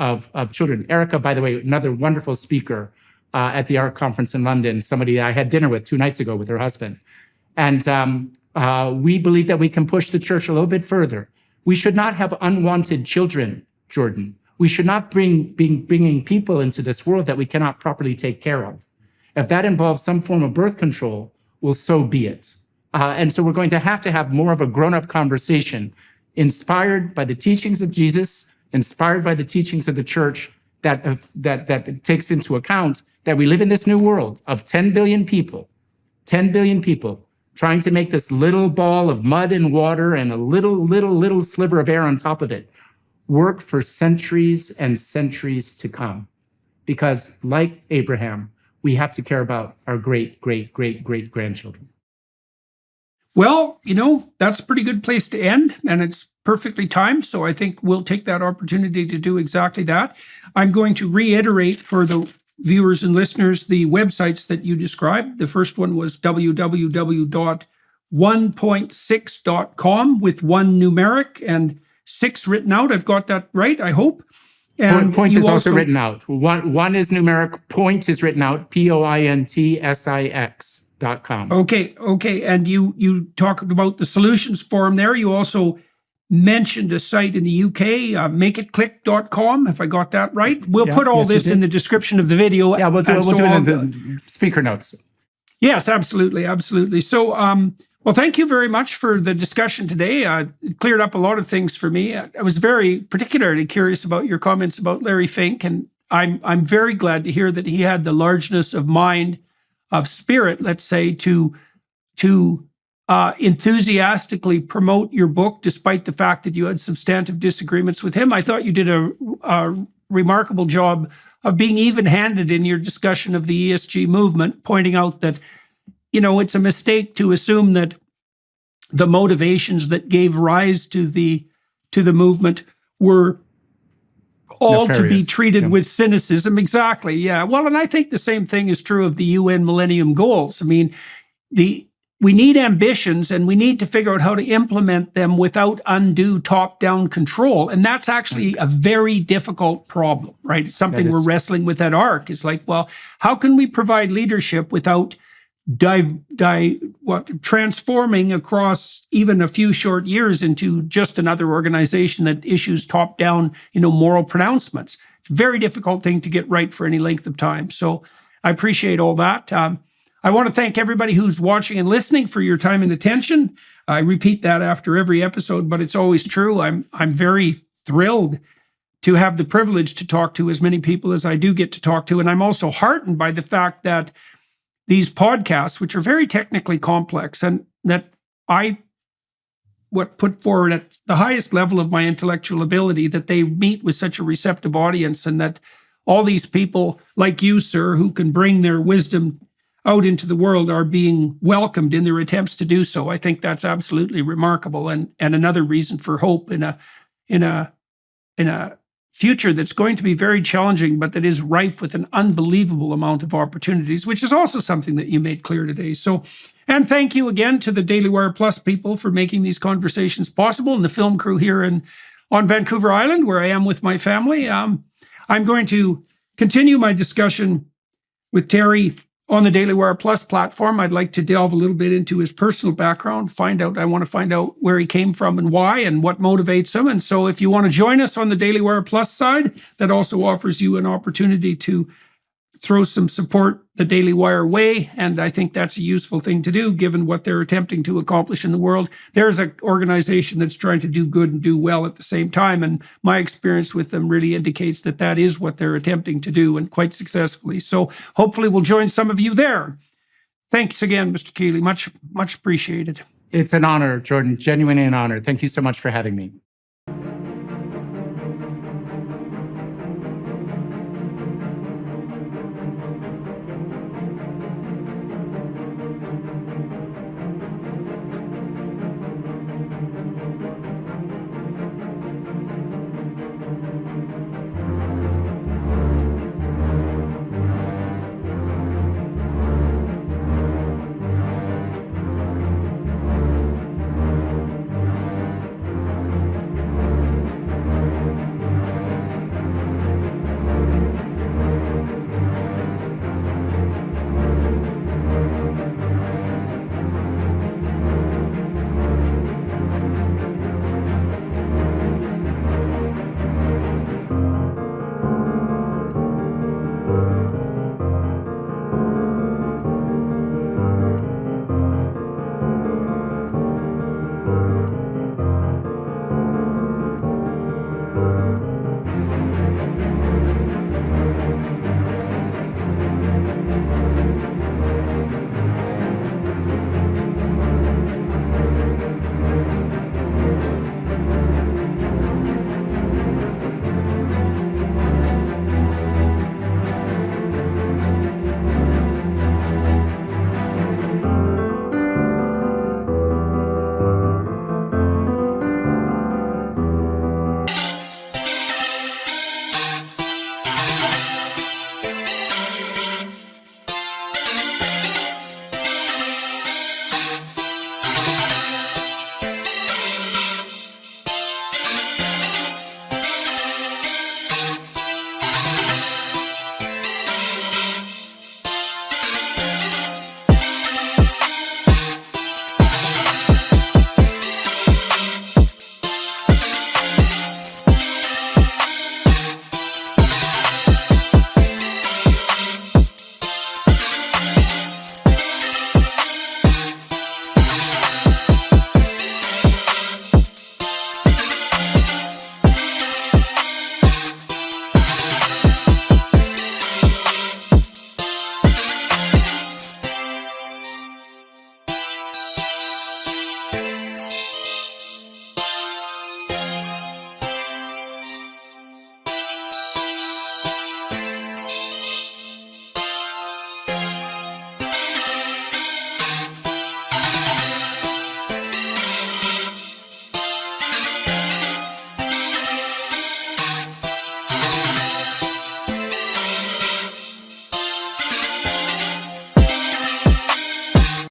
children. Erica, by the way, another wonderful speaker at the ARC conference in London, somebody I had dinner with 2 nights ago with her husband. And we believe that we can push the church a little bit further. We should not have unwanted children, Jordan. We should not bringing people into this world that we cannot properly take care of. If that involves some form of birth control, well, so be it. And so we're going to have more of a grown-up conversation inspired by the teachings of Jesus, inspired by the teachings of the church that takes into account that we live in this new world of 10 billion people trying to make this little ball of mud and water and a little sliver of air on top of it work for centuries and centuries to come. Because like Abraham, we have to care about our great-great-great-great-grandchildren. Well, that's a pretty good place to end, and it's perfectly timed, so I think we'll take that opportunity to do exactly that. I'm going to reiterate for the viewers and listeners the websites that you described. The first one was www.1.6.com with 1 numeric and 6 written out. I've got that right, I hope. And Point you is also written out. One is numeric. Point is written out. POINTSIX.com. Okay. And you talked about the solutions forum there. You also mentioned a site in the UK, makeitclick.com, if I got that right. We'll put all this in the description of the video. Yeah, we'll do it in the speaker notes. Yes, absolutely. So, well, thank you very much for the discussion today. It cleared up a lot of things for me. I was very particularly curious about your comments about Larry Fink, and I'm very glad to hear that he had the largeness of mind, of spirit, let's say, to enthusiastically promote your book, despite the fact that you had substantive disagreements with him. I thought you did a remarkable job of being even-handed in your discussion of the ESG movement, pointing out that, it's a mistake to assume that the motivations that gave rise to the movement were all nefarious. To be treated with cynicism. Exactly. Yeah. Well, and I think the same thing is true of the UN Millennium Goals. I mean, we need ambitions, and we need to figure out how to implement them without undue top-down control. And that's actually a very difficult problem, right? It's something we're wrestling with at ARC. It's like, well, how can we provide leadership without transforming across even a few short years into just another organization that issues top-down, moral pronouncements? It's a very difficult thing to get right for any length of time. So I appreciate all that. I want to thank everybody who's watching and listening for your time and attention. I repeat that after every episode, but it's always true. I'm very thrilled to have the privilege to talk to as many people as I do get to talk to. And I'm also heartened by the fact that these podcasts, which are very technically complex and that I put forward at the highest level of my intellectual ability, that they meet with such a receptive audience, and that all these people like you, sir, who can bring their wisdom out into the world are being welcomed in their attempts to do so. I think that's absolutely remarkable, and another reason for hope in a future that's going to be very challenging, but that is rife with an unbelievable amount of opportunities, which is also something that you made clear today. So, and thank you again to the Daily Wire Plus people for making these conversations possible, and the film crew here on Vancouver Island, where I am with my family. I'm going to continue my discussion with Terry on the Daily Wire Plus platform. I'd like to delve a little bit into his personal background, I want to find out where he came from and why and what motivates him. And so if you want to join us on the Daily Wire Plus side, that also offers you an opportunity to throw some support the Daily Wire way. And I think that's a useful thing to do, given what they're attempting to accomplish in the world. There's an organization that's trying to do good and do well at the same time. And my experience with them really indicates that that is what they're attempting to do, and quite successfully. So hopefully we'll join some of you there. Thanks again, Mr. Keeley. Much appreciated. It's an honor, Jordan. Genuinely an honor. Thank you so much for having me.